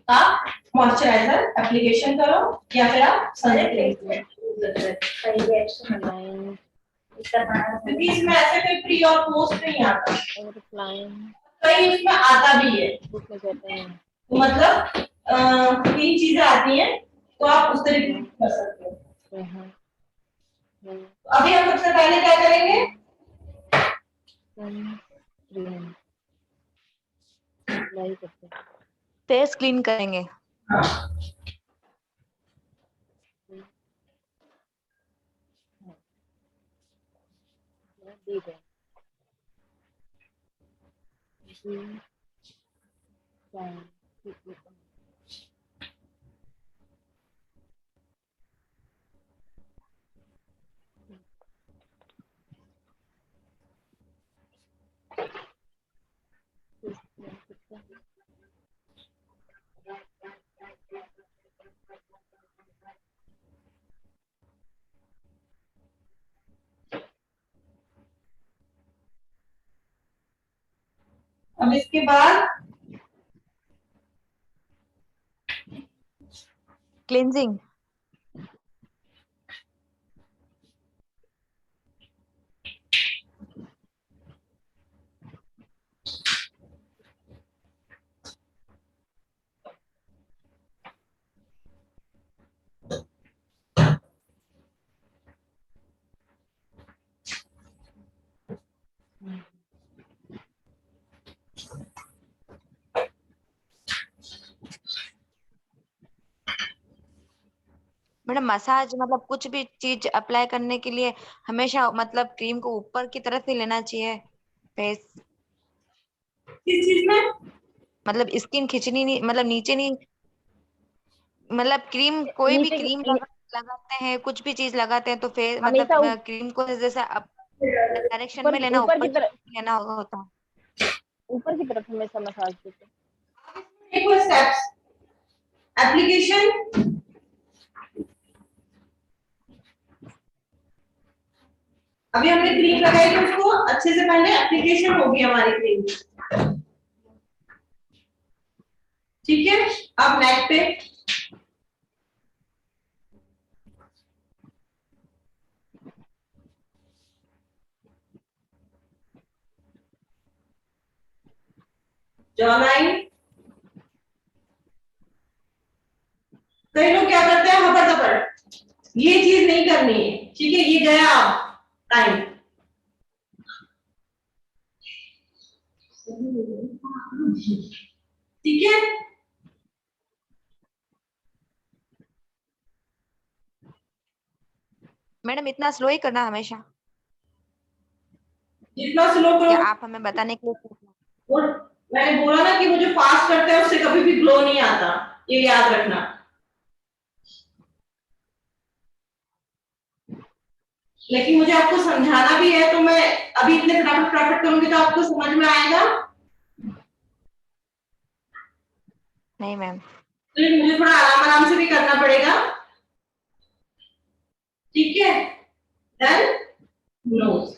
आप मॉइस्चराइजर एप्लीकेशन करो या फिर आप सनस्क्रीन। क्योंकि इसमें ऐसे कोई प्री और पोस्ट नहीं आता, कई इसमें आता भी है, तो मतलब 3 चीजें आती हैं, तो आप उस तरीके से कर सकते हो। अभी हम सबसे पहले क्या करेंगे, फेस क्लीन करेंगे। अब इसके बाद क्लींजिंग। मैडम मसाज मतलब कुछ भी चीज अप्लाई करने के लिए हमेशा मतलब क्रीम को ऊपर की तरफ ही लेना चाहिए फेस, किस चीज में? मतलब स्किन खींचनी नहीं, मतलब नीचे नहीं, मतलब क्रीम कोई भी नीचे क्रीम लगाते हैं, कुछ भी चीज लगाते हैं तो फेस हमेशा मतलब क्रीम को जैसे डायरेक्शन में लेना, ऊपर की ऊपर की तरफ, तरफ लेना होता है। ऊपर की तरफ हमेशा मसाज देते हैं। देखो स्टेप्स, एप्लीकेशन, अभी हमने क्रीम लगाई तो उसको अच्छे से पहले एप्लीकेशन होगी हमारी क्रीम, ठीक है। अब नेक पे, जॉ लाइन, कई लोग क्या करते हैं हबड़ दबड़, ये चीज नहीं करनी है, ठीक है, ये गया टाइम। ठीक है, मैडम इतना स्लो ही करना हमेशा, जितना स्लो या करो। आप हमें बताने के लिए? और मैंने बोला ना कि वो जो फास्ट करते हैं उससे कभी भी ग्लो नहीं आता, ये याद रखना। लेकिन मुझे आपको समझाना भी है, तो मैं अभी इतने फटाफट फटाफट करूंगी तो आपको समझ में आएगा? नहीं मैम। तो मुझे थोड़ा आराम आराम से भी करना पड़ेगा, ठीक है। देन नोज,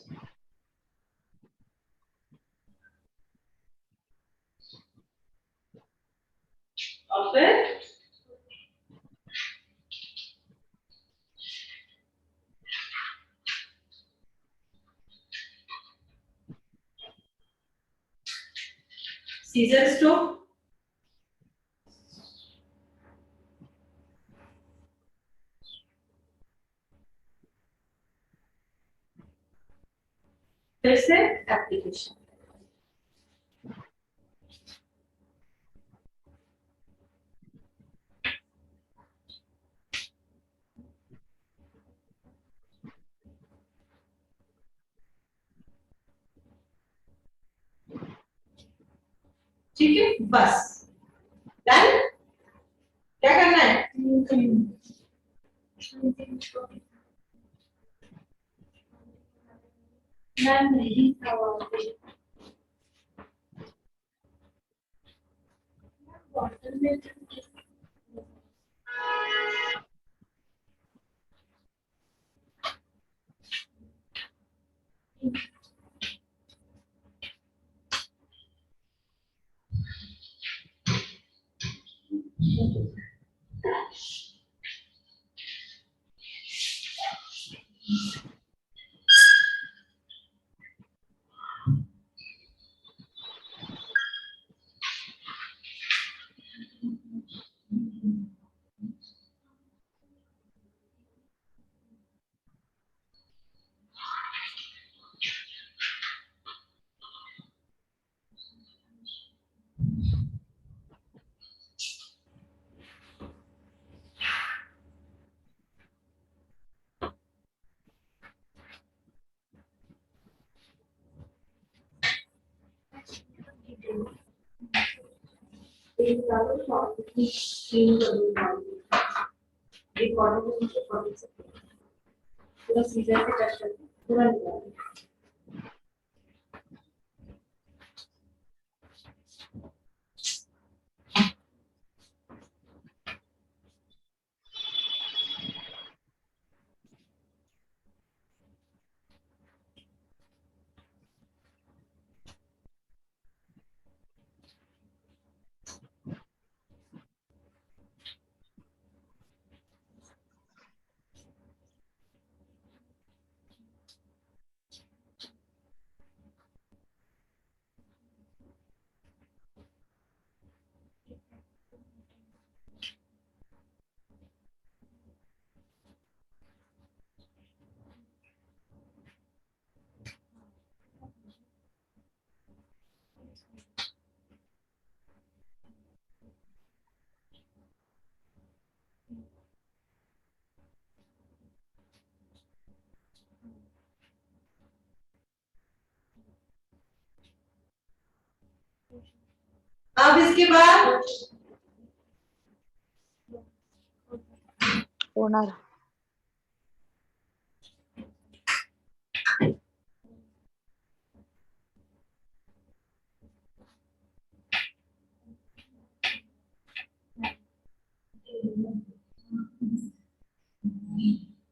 और फिर सीजर स्ट्रोक, फिर से एप्लीकेशन। ठीक है, बस डन। क्या करना है? पूरा सीजर से टच करके पूरा निकाल। अब इसके बाद टोनर।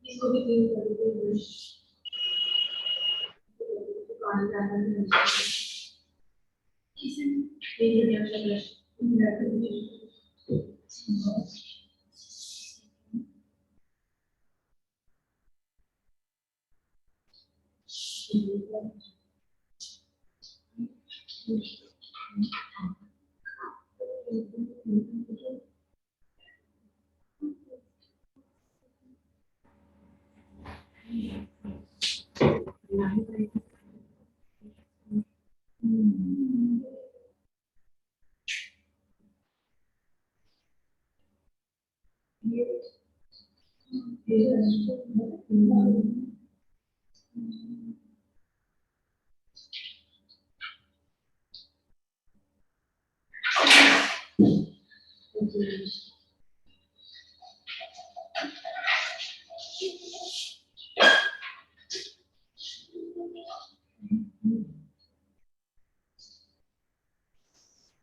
इसको भी क्लीन कर दो।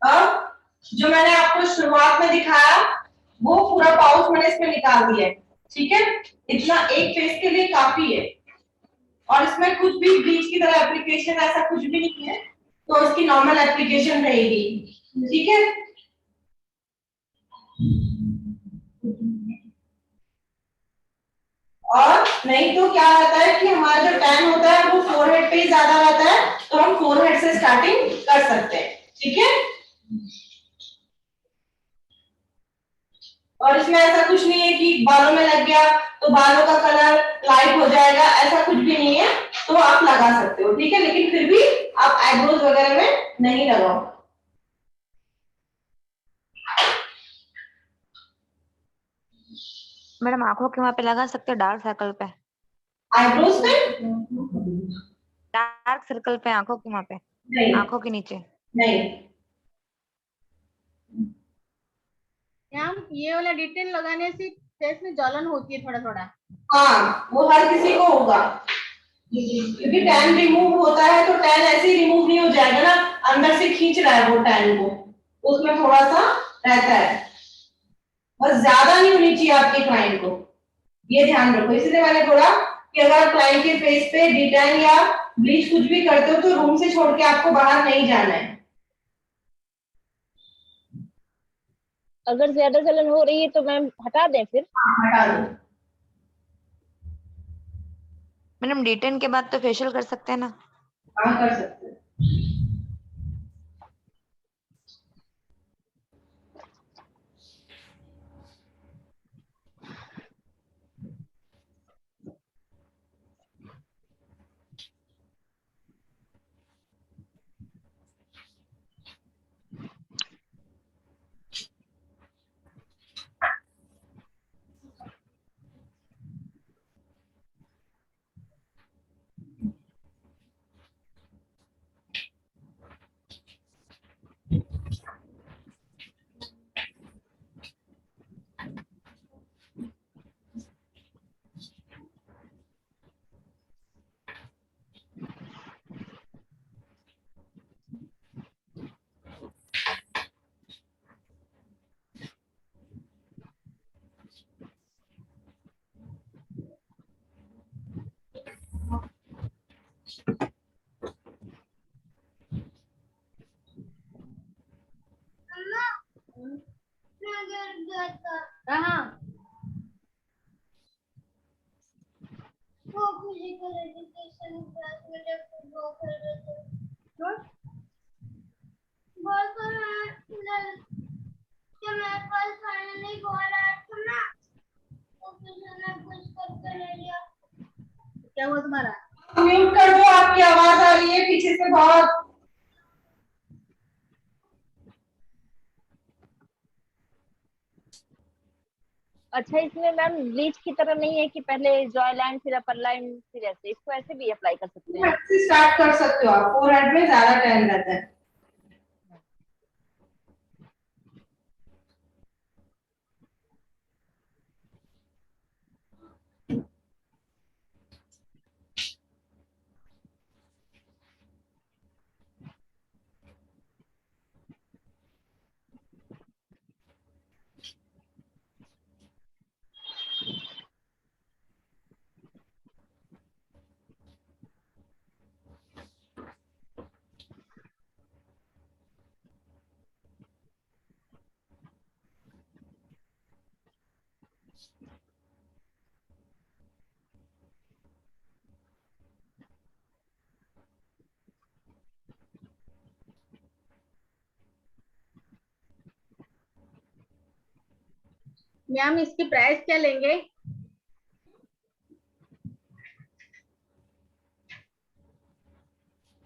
अब जो मैंने आपको शुरुआत में दिखाया वो पूरा पाउच मैंने इसमें निकाल दिया है, ठीक है। इतना एक फेस के लिए काफी है और इसमें कुछ भी ब्लीच की तरह एप्लीकेशन ऐसा कुछ भी नहीं है, तो इसकी नॉर्मल एप्लीकेशन रहेगी, ठीक है। और नहीं तो क्या रहता है कि हमारा जो टैन होता है वो फोरहेड पे ज्यादा रहता है, तो हम फोरहेड से स्टार्टिंग कर सकते हैं, ठीक है। और इसमें ऐसा कुछ नहीं है कि बालों में लग गया तो बालों का कलर लाइट हो जाएगा, ऐसा कुछ भी नहीं है, तो आप लगा सकते हो, ठीक है। लेकिन फिर भी आप आईब्रोज वगैरह में नहीं लगाओ। मैडम आंखों के वहां पे लगा सकते हो, डार्क सर्कल पे, आईब्रोज पे डार्क सर्कल पे आंखों के वहां पे, नहीं, आंखों के नीचे नहीं। मैम ये वाला डिटेल लगाने से फेस में जलन होती है थोड़ा थोड़ा। हाँ, वो हर किसी को होगा, क्योंकि टैन रिमूव होता है तो टैन ऐसे ही रिमूव नहीं हो जाएगा ना, अंदर से खींच रहा है वो टैन को, उसमें थोड़ा सा रहता है, बस ज्यादा नहीं होनी चाहिए आपके क्लाइंट को, ये ध्यान रखो। इसलिए मैंने बोला कि अगर आप क्लाइंट के फेस पे डिटैन या ब्लीच कुछ भी करते हो तो रूम से छोड़ के आपको बाहर नहीं जाना है। अगर ज्यादा जलन हो रही है तो मैम हटा दें फिर? हटा दो। मैडम डिटेन के बाद तो फेशियल कर सकते हैं ना? हाँ, कर सकते हैं। कहाँ? वो फिजिकल एजुकेशन क्लास में जब वो कर रहे थे बहुत कि मैं कल फाइनली बोल रहा था ना, तो किसी ने कुछ करके ले लिया। क्या हुआ तुम्हारा? म्यूट कर दो, आपकी आवाज आ रही है पीछे से बहुत। अच्छा, इसमें मैम ब्लीच की तरह नहीं है कि पहले जॉय लाइन फिर अपर लाइन फिर ऐसे, इसको ऐसे भी अप्लाई कर सकते हैं? ऐसे स्टार्ट कर सकते हो आप, फोरहेड में ज्यादा टैन रहता है। मैम इसकी प्राइस क्या लेंगे?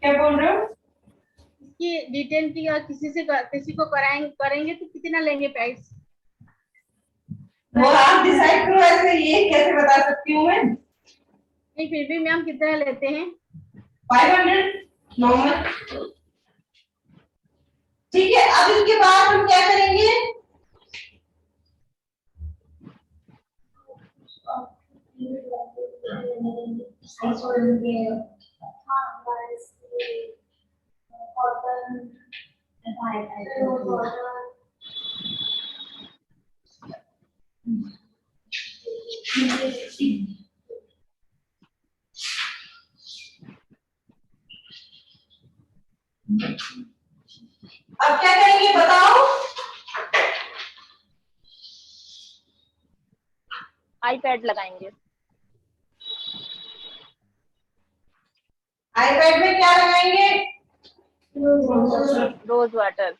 क्या बोल रहे हो? इसकी डिटेल की और किसी को करेंगे तो कितना लेंगे प्राइस? वो आप डिसाइड करो, ऐसे ये कैसे बता सकती हूँ मैं? नहीं फिर भी मैम कितना लेते हैं? 500 नॉर्मल। ठीक है, अब इसके बाद हम क्या करेंगे? अब क्या करेंगे बताओ? आईपैड लगाएंगे। आईपैड में क्या लगाएंगे? Rose water.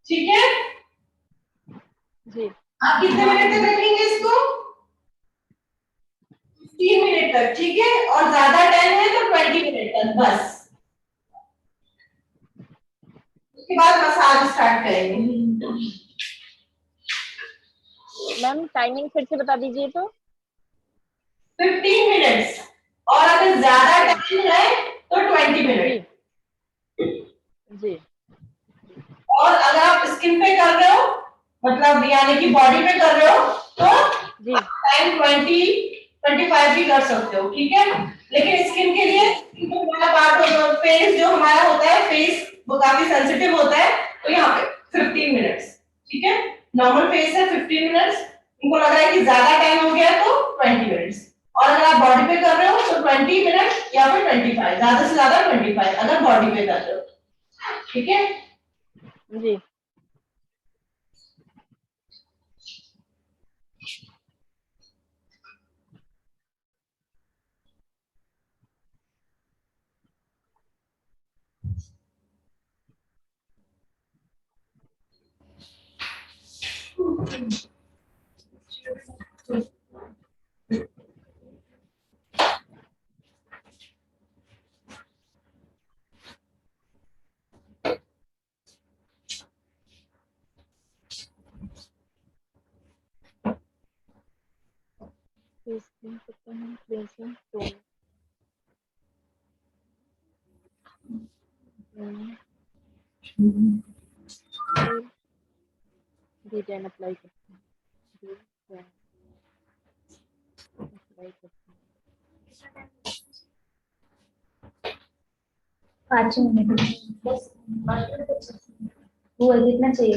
ठीक है, जी आप कितने मिनट तक रखेंगे इसको? 15 मिनट तक, ठीक है। और ज्यादा टाइम है तो 20 मिनट तक बस। उसके बाद मसाज स्टार्ट करेंगे। मैम टाइमिंग फिर से बता दीजिए तो। 15 मिनट्स, और अगर ज्यादा टाइम है तो 20 मिनट। जी और अगर आप स्किन पे कर रहे हो, मतलब यानी कि बॉडी पे कर रहे हो, तो जी टाइम 20-25 भी कर सकते हो, ठीक है। लेकिन स्किन के लिए हमारा पार्ट होता, फेस जो हमारा होता है, फेस वो काफी सेंसिटिव होता है, तो यहाँ पे 15 मिनट्स, ठीक है। नॉर्मल फेस है 15 मिनट्स, उनको लग रहा है कि ज्यादा टाइम हो गया तो 20 मिनट्स। और अगर आप बॉडी पे कर रहे हो तो 20 मिनट या फिर 25, ज्यादा से ज्यादा 25 अगर बॉडी पे कर रहे हो, ठीक है। जी डिटेन अप्लाई करते हैं। अप्लाई करते हैं। 5 मिनट बस। वो जितना चाहिए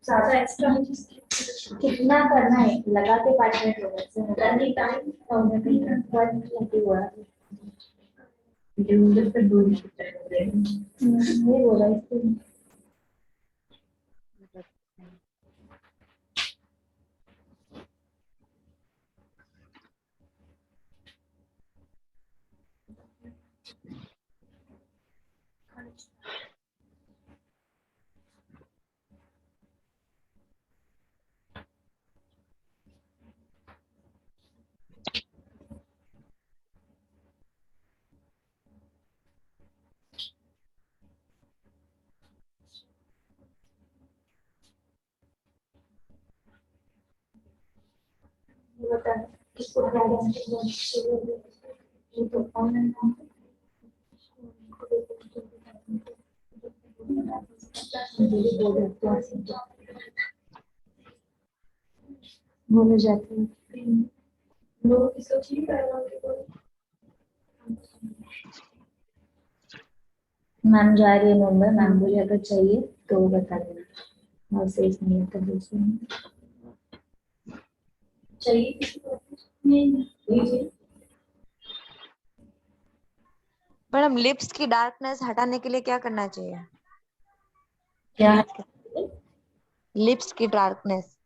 ज्यादा एक्स्ट्रा कितना करना है, लगा के 5 मिनट हो गए रनिंग टाइम ये बोला इसको। बता किसको तो ऑनलाइन वो हो जाती है। लोग इसको ठीक है। मैम जा रही है मुंबई, मैम बोले अगर चाहिए तो बता देना, और सेफ नहीं है तो दूसरी चाहिए किसी को? नहीं। मैडम लिप्स की डार्कनेस हटाने के लिए क्या करना चाहिए? क्या? लिप्स की डार्कनेस।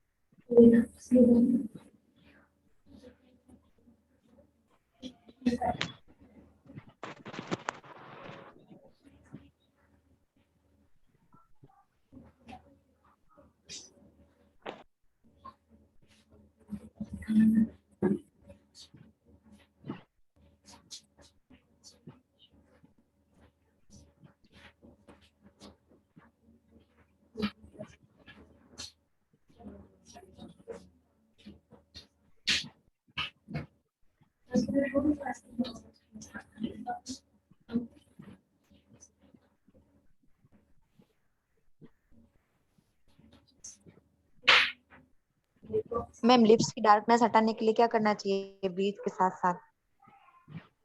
मैम लिप्स की डार्कनेस हटाने के लिए क्या करना चाहिए ब्लीच के साथ साथ,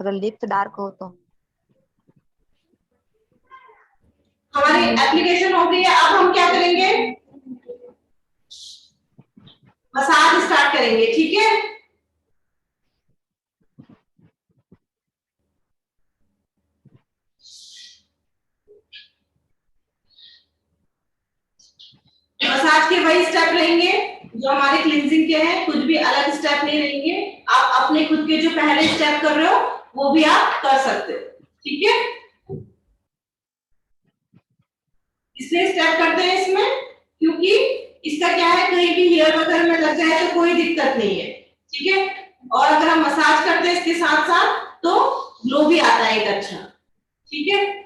अगर लिप्स डार्क हो तो? हमारी एप्लीकेशन हो गई है, अब हम क्या करेंगे? मसाज स्टार्ट करेंगे, ठीक है? मसाज के वही स्टेप रहेंगे जो हमारे क्लींजिंग के हैं, कुछ भी अलग स्टेप नहीं रहेंगे। आप अपने खुद के जो पहले स्टेप कर रहे हो वो भी आप कर सकते हो, ठीक है? इसलिए स्टेप करते हैं इसमें क्योंकि इसका क्या है, कहीं भी हेयर वगैरह में लग जाए तो कोई दिक्कत नहीं है, ठीक है? और अगर हम मसाज करते हैं इसके साथ साथ तो ग्लो भी आता है एक अच्छा, ठीक है?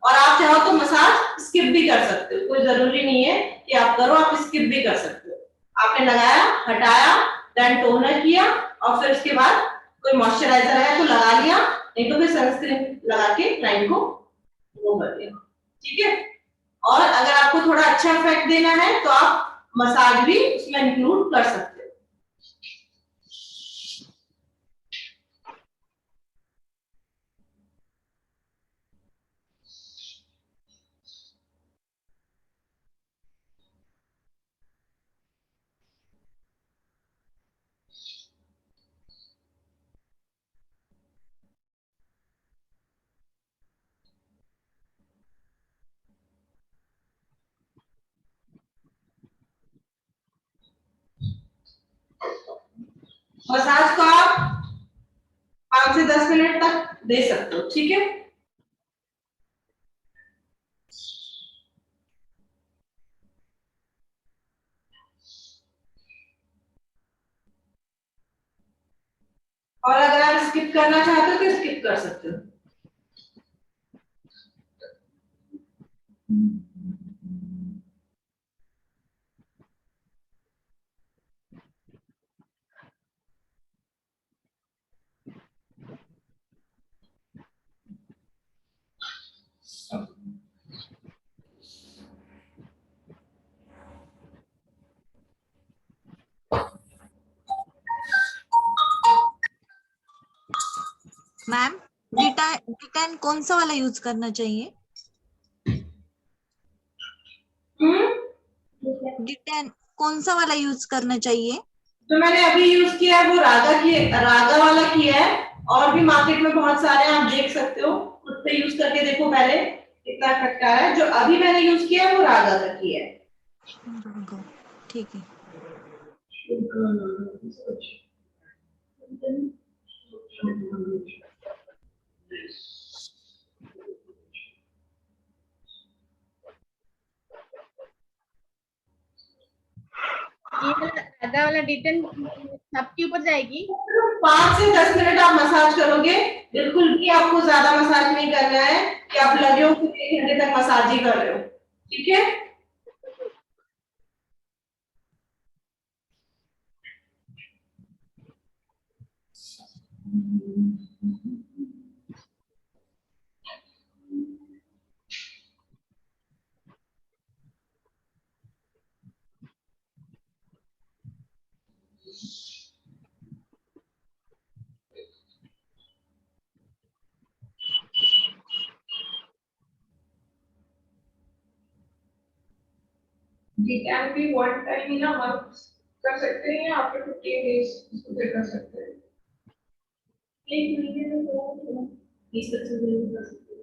और आप चाहो तो मसाज स्किप भी कर सकते हो, कोई जरूरी नहीं है कि आप करो, आप स्किप भी कर सकते हो। आपने लगाया, हटाया, देन टोनर किया और फिर उसके बाद कोई मॉइस्चराइजर है तो लगा लिया, नहीं तो फिर सनस्क्रीन लगा के क्लाइंट को वो कर दिया, ठीक है? और अगर आपको थोड़ा अच्छा इफेक्ट देना है तो आप मसाज भी उसमें इंक्लूड कर सकते हो। मसाज को आप 5 से 10 मिनट तक दे सकते हो, ठीक है? और अगर आप स्किप करना चाहते हो तो स्किप कर सकते हो। मैम डिटैन कौन सा वाला यूज करना चाहिए? डिटैन कौन सा वाला यूज करना चाहिए? तो मैंने अभी यूज किया है वो रागा वाला किया है, और भी मार्केट में बहुत सारे आप देख सकते हो, खुद पे यूज करके देखो पहले कितना इफेक्ट आ रहा है। जो अभी मैंने यूज किया है वो रागा का किया है, ठीक है। ये वाला वाला डिटेन सबके ऊपर जाएगी। 5 से 10 मिनट आप मसाज करोगे, बिल्कुल भी आपको ज्यादा मसाज नहीं करना है कि आप लगे हो कि 1 घंटे तक मसाज ही कर रहे हो, ठीक है? डिटैन भी वन टाइम ही ना मंथ कर सकते हैं या आफ्टर 15 डेज उसको फिर कर सकते हैं? एक महीने में तो 20-25 दिन में कर सकते हैं।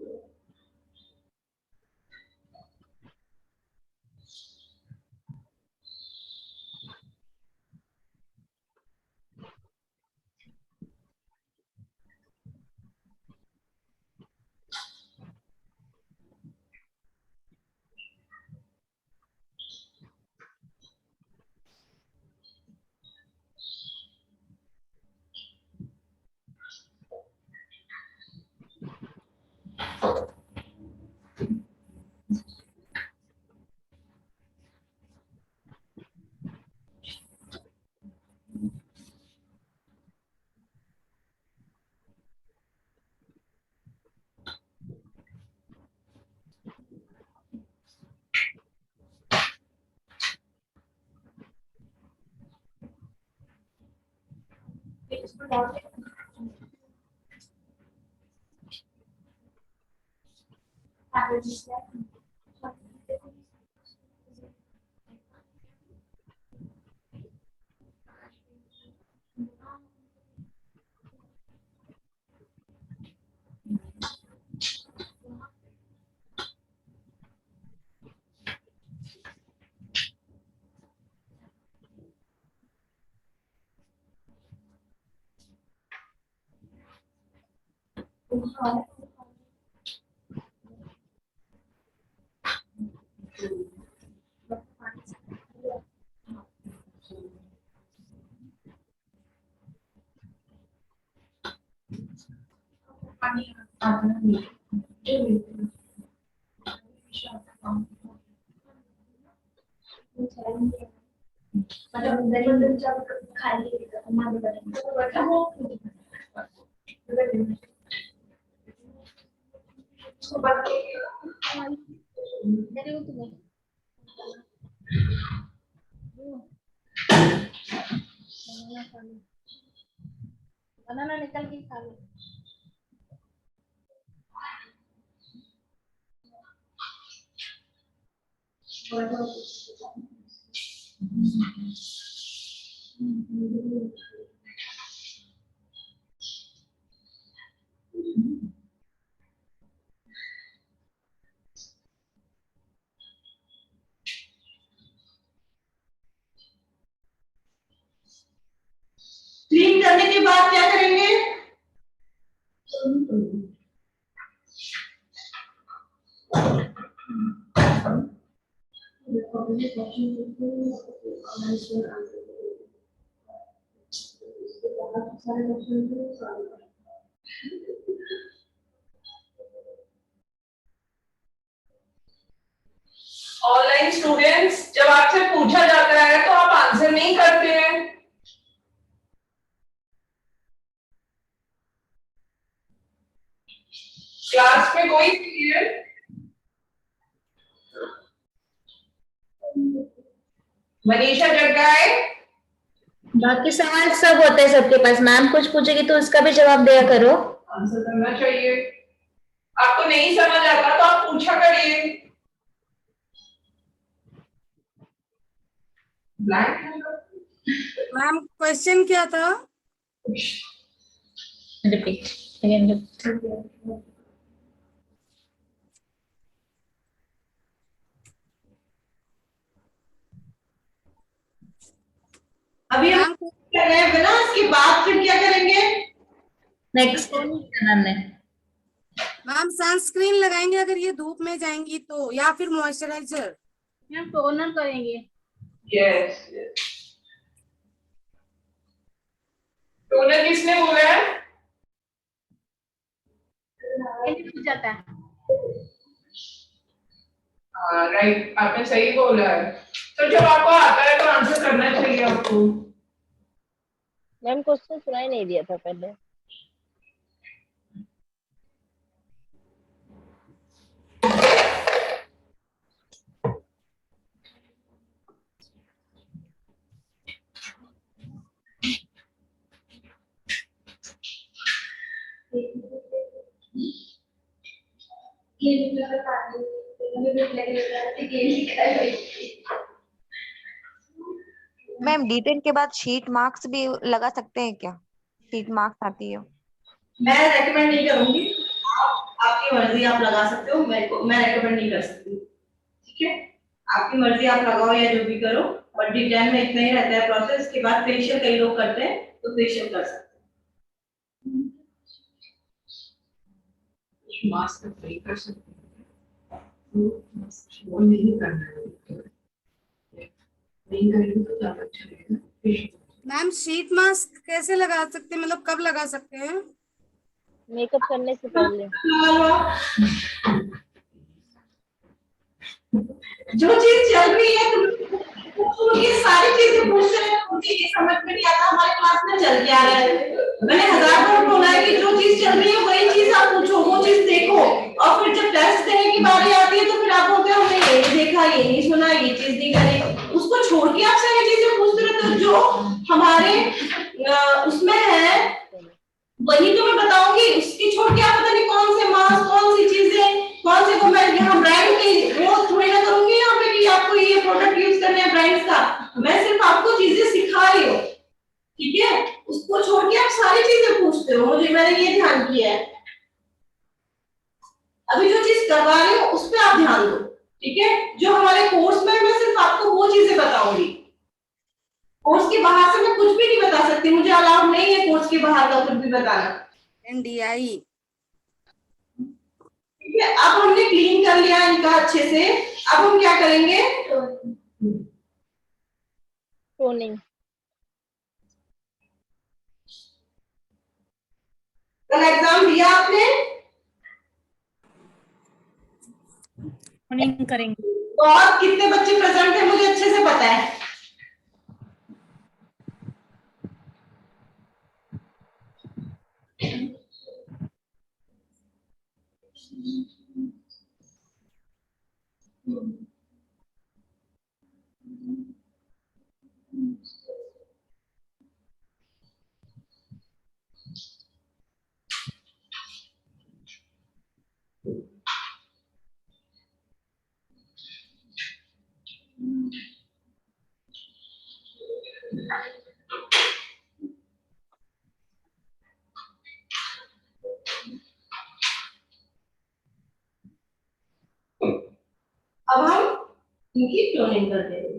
बनाना निकल के खा लो। क्लीन करने के बाद क्या करेंगे? ऑनलाइन स्टूडेंट्स, जब आपसे पूछा जाता है तो आप आंसर नहीं करते हैं। क्लास में कोई क्लियर? मनीषा जग्गाए? बाकी सवाल सब होते हैं सबके पास, मैम कुछ पूछेगी तो उसका भी जवाब दिया करो। आंसर करना चाहिए। आपको नहीं समझ आता तो आप पूछा करिए। मैम क्वेश्चन क्या था? Repeat again. अभी हम कर रहे हैं ना, इसके बाद फिर क्या करेंगे? नेक्स्ट करना है मैम सनस्क्रीन लगाएंगे अगर ये धूप में जाएंगी तो, या फिर मॉइस्चराइजर? मैम टोनर करेंगे। यस, टोनर किसने बोला है? पूछ जाता है। हाँ राइट, आपने सही बोला है। तो जब आपको आता है तो आंसर करना चाहिए आपको। मैम क्वेश्चन सुनाई नहीं दिया था पहले। मैम D10 के बाद शीट मार्क्स भी लगा सकते हैं क्या? शीट मार्क्स आती है। मैं रेकमेंड नहीं करूंगी, आपकी मर्जी, आप लगा सकते हो, मैं रेकमेंड नहीं कर सकती, ठीक है? आपकी मर्जी, आप लगाओ या जो भी करो, बट D10 में इतना ही रहता है प्रोसेस। के बाद फेशियल कई लोग करते हैं, तो फेशियल कर सकते हैं। मास्क नहीं कर सकते, वो नहीं करना है, नहीं करेंगे तो ज्यादा अच्छा रहेगा। मैम शीट मास्क कैसे लगा सकते हैं, मतलब कब लगा सकते हैं? मेकअप करने से पहले। जो चीज चल रही है तुम ये सारी चीजें पूछ रहे हैं, मुझे ये समझ में नहीं आता हमारे क्लास में चल क्या रहा है। मैंने 1000 बार बोला है कि जो चीज चल रही है वही चीज आप पूछो, वो चीज देखो, और फिर जब टेस्ट देने की बारी आती है तो फिर आप बोलते हो हमने ये नहीं देखा, ये नहीं सुना, ये चीज नहीं करी। उसको छोड़ के आप सारी चीजें पूछते रहते हो, जो हमारे उसमें है वही तो मैं बताऊंगी। उसकी छोड़ के आप पता नहीं कौन से मास्क, कौन सी चीजें, कौन से को मैं यहाँ ब्रांड की वो थोड़ी ना करूंगी यहाँ पे कि आपको ये प्रोडक्ट यूज करने हैं ब्रांड्स का। मैं सिर्फ आपको चीजें सिखा रही हूँ, ठीक है? उसको छोड़ के आप सारी चीजें पूछते हो, मुझे मैंने ये ध्यान किया है। अभी जो चीज करवा रही हूँ उस पर आप ध्यान दो, ठीक है? जो हमारे कोर्स में मैं सिर्फ आपको वो चीजें बताऊंगी, कोर्स के बाहर से मैं कुछ भी नहीं बता सकती, मुझे अलाउड नहीं है कोर्स के बाहर का कुछ भी बताना। NDI ठीक है? अब हमने क्लीन कर लिया इनका अच्छे से, अब हम क्या करेंगे? टोनिंग। कल एग्जाम दिया आपने? टोनिंग करेंगे। और कितने बच्चे प्रेजेंट है मुझे अच्छे से पता है। अब हम इनकी क्लोनिंग कर देंगे।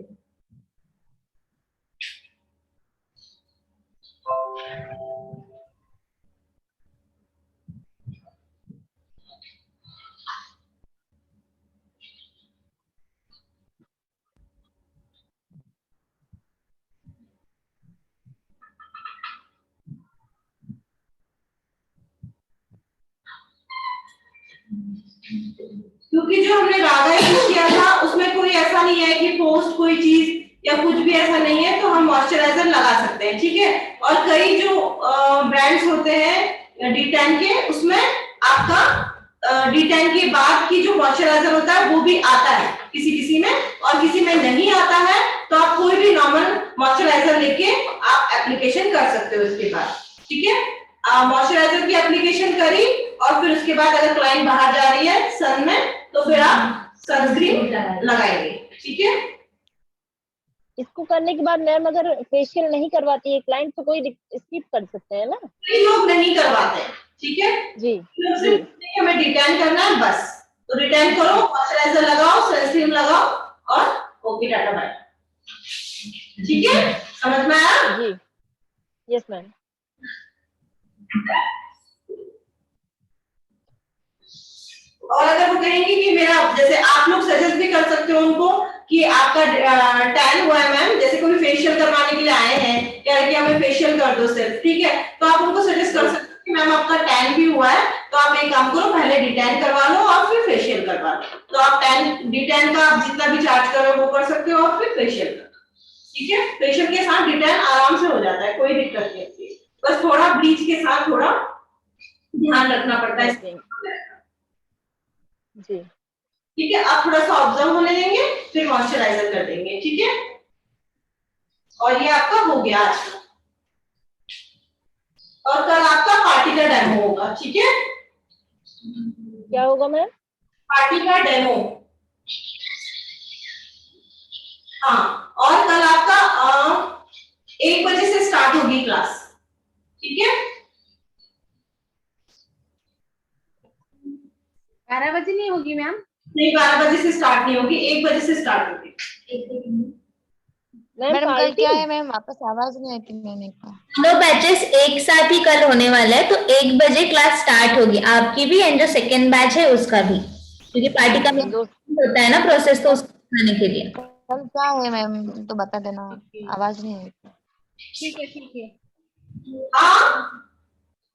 क्योंकि जो हमने रागा यूज किया था उसमें कोई ऐसा नहीं है कि पोस्ट कोई चीज या कुछ भी ऐसा नहीं है, तो हम मॉइस्चराइजर लगा सकते हैं, ठीक है? और कई जो ब्रांड्स होते हैं D10 के, उसमें आपका D10 के बाद की जो मॉइस्चराइजर होता है वो भी आता है किसी किसी में, और किसी में नहीं आता है, तो आप कोई भी नॉर्मल मॉइस्चराइजर लेके आप एप्लीकेशन कर सकते हो इसके बाद, ठीक है? मॉइस्चराइजर की एप्लीकेशन करी और फिर उसके बाद अगर क्लाइंट बाहर जा रही है सन में तो फिर आप सनस्क्रीन लगाएंगे, ठीक है? इसको करने के बाद मैम अगर फेशियल नहीं करवाती है क्लाइंट तो कोई स्किप कर सकते हैं ना? कई लोग नहीं करवाते, ठीक है? जी सिर्फ हमें डिटेन करना है बस, तो डिटेन करो, मॉइस्चराइजर लगाओ, सनस्क्रीन लगाओ और ओके, टाटा बाय, ठीक है? समझ में आया? जी यस मैम। और अगर वो कहेंगे कि मेरा, जैसे आप लोग सजेस्ट भी कर सकते हो उनको कि आपका टैन हुआ है मैम, जैसे कोई फेशियल करवाने के लिए आए हैं कि हमें फेशियल कर दो सिर्फ, ठीक है? तो आप उनको सजेस्ट कर सकते हो कि मैम आपका टैन भी हुआ है, तो आप एक काम करो, पहले डिटैन करवा लो और फिर फेशियल करवा लो। तो आप डिटैन का आप जितना भी चार्ज करो वो कर सकते हो और फिर फेशियल कर दो, ठीक है? फेशियल के साथ डिटैन आराम से हो जाता है, कोई दिक्कत नहीं होती, बस थोड़ा ब्लीच के साथ थोड़ा ध्यान रखना पड़ता है जी, ठीक है? आप थोड़ा सा ऑब्जर्व होने देंगे, फिर मॉइस्चराइजर कर देंगे, ठीक है? और ये आपका हो गया आज का, और कल आपका पार्टी का डेमो होगा, ठीक है? क्या होगा मैम? पार्टी का डेमो। हाँ, और कल आपका 1 बजे से स्टार्ट होगी क्लास, ठीक है? 12 बजे नहीं होगी मैम? नहीं, 12 बजे से स्टार्ट नहीं होगी, 1 बजे से स्टार्ट होगी। मैडम कल क्या है मैम, वापस आवाज नहीं आई थी, मैंने कहा 2 बैचेस एक साथ ही कल होने वाला है, तो 1 बजे क्लास स्टार्ट होगी, आपकी भी एंड जो सेकेंड बैच है उसका भी, क्योंकि पार्टी का होता है ना प्रोसेस, तो उसको दिखाने के लिए। कल क्या है मैम तो बता देना, आवाज नहीं आई। ठीक है ठीक है।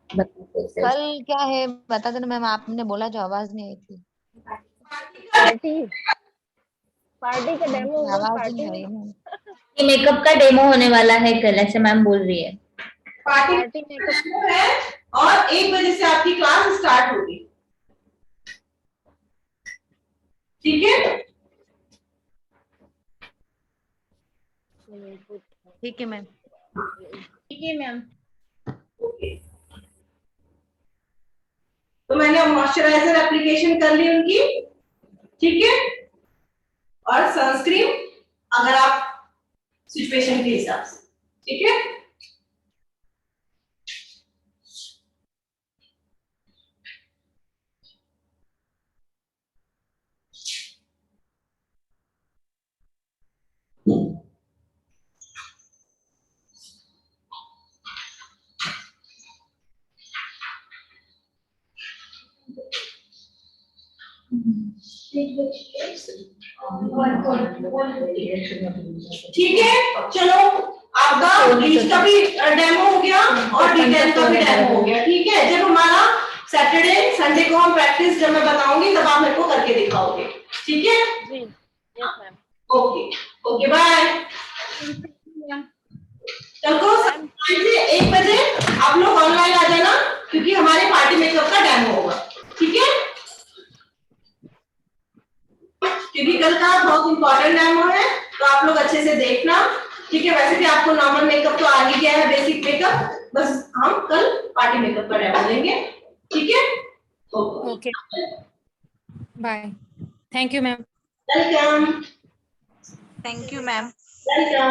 कल क्या है बता देना मैम, आपने बोला जो आवाज नहीं आई थी। पार्टी का डेमो होगा, आवाज पार्टी नहीं में आई मैम। ये मेकअप का डेमो होने वाला है कल, ऐसे मैम बोल रही है। पार्टी है और 1 बजे से आपकी क्लास स्टार्ट होगी, ठीक है? ठीक है मैम। ठीक है मैम। ओके, तो मैंने मॉइस्चराइजर एप्लीकेशन कर ली उनकी, ठीक है? और सनस्क्रीन अगर आप सिचुएशन के हिसाब से, ठीक है? ठीक है, चलो आपका ब्लीच का भी डेमो हो गया और डिटेल का भी डेमो हो गया, ठीक है? जब हमारा सैटरडे संडे को हम प्रैक्टिस जब मैं बताऊंगी तब आप मेरे को करके दिखाओगे, ठीक है? जी, yes ma'am. Okay, okay bye. कल को 1 बजे आप लोग ऑनलाइन आ जाना, क्योंकि हमारे पार्टी मेकअप का डेमो होगा, ठीक है? क्योंकि कल का बहुत इंपॉर्टेंट डेमो है, तो आप लोग अच्छे से देखना, ठीक है? वैसे भी आपको नॉर्मल मेकअप तो आ ही गया है, बेसिक मेकअप, बस हम कल पार्टी मेकअप का डेमो देंगे, ठीक है? Okay, bye, thank you ma'am. Welcome. Thank you ma'am. Welcome.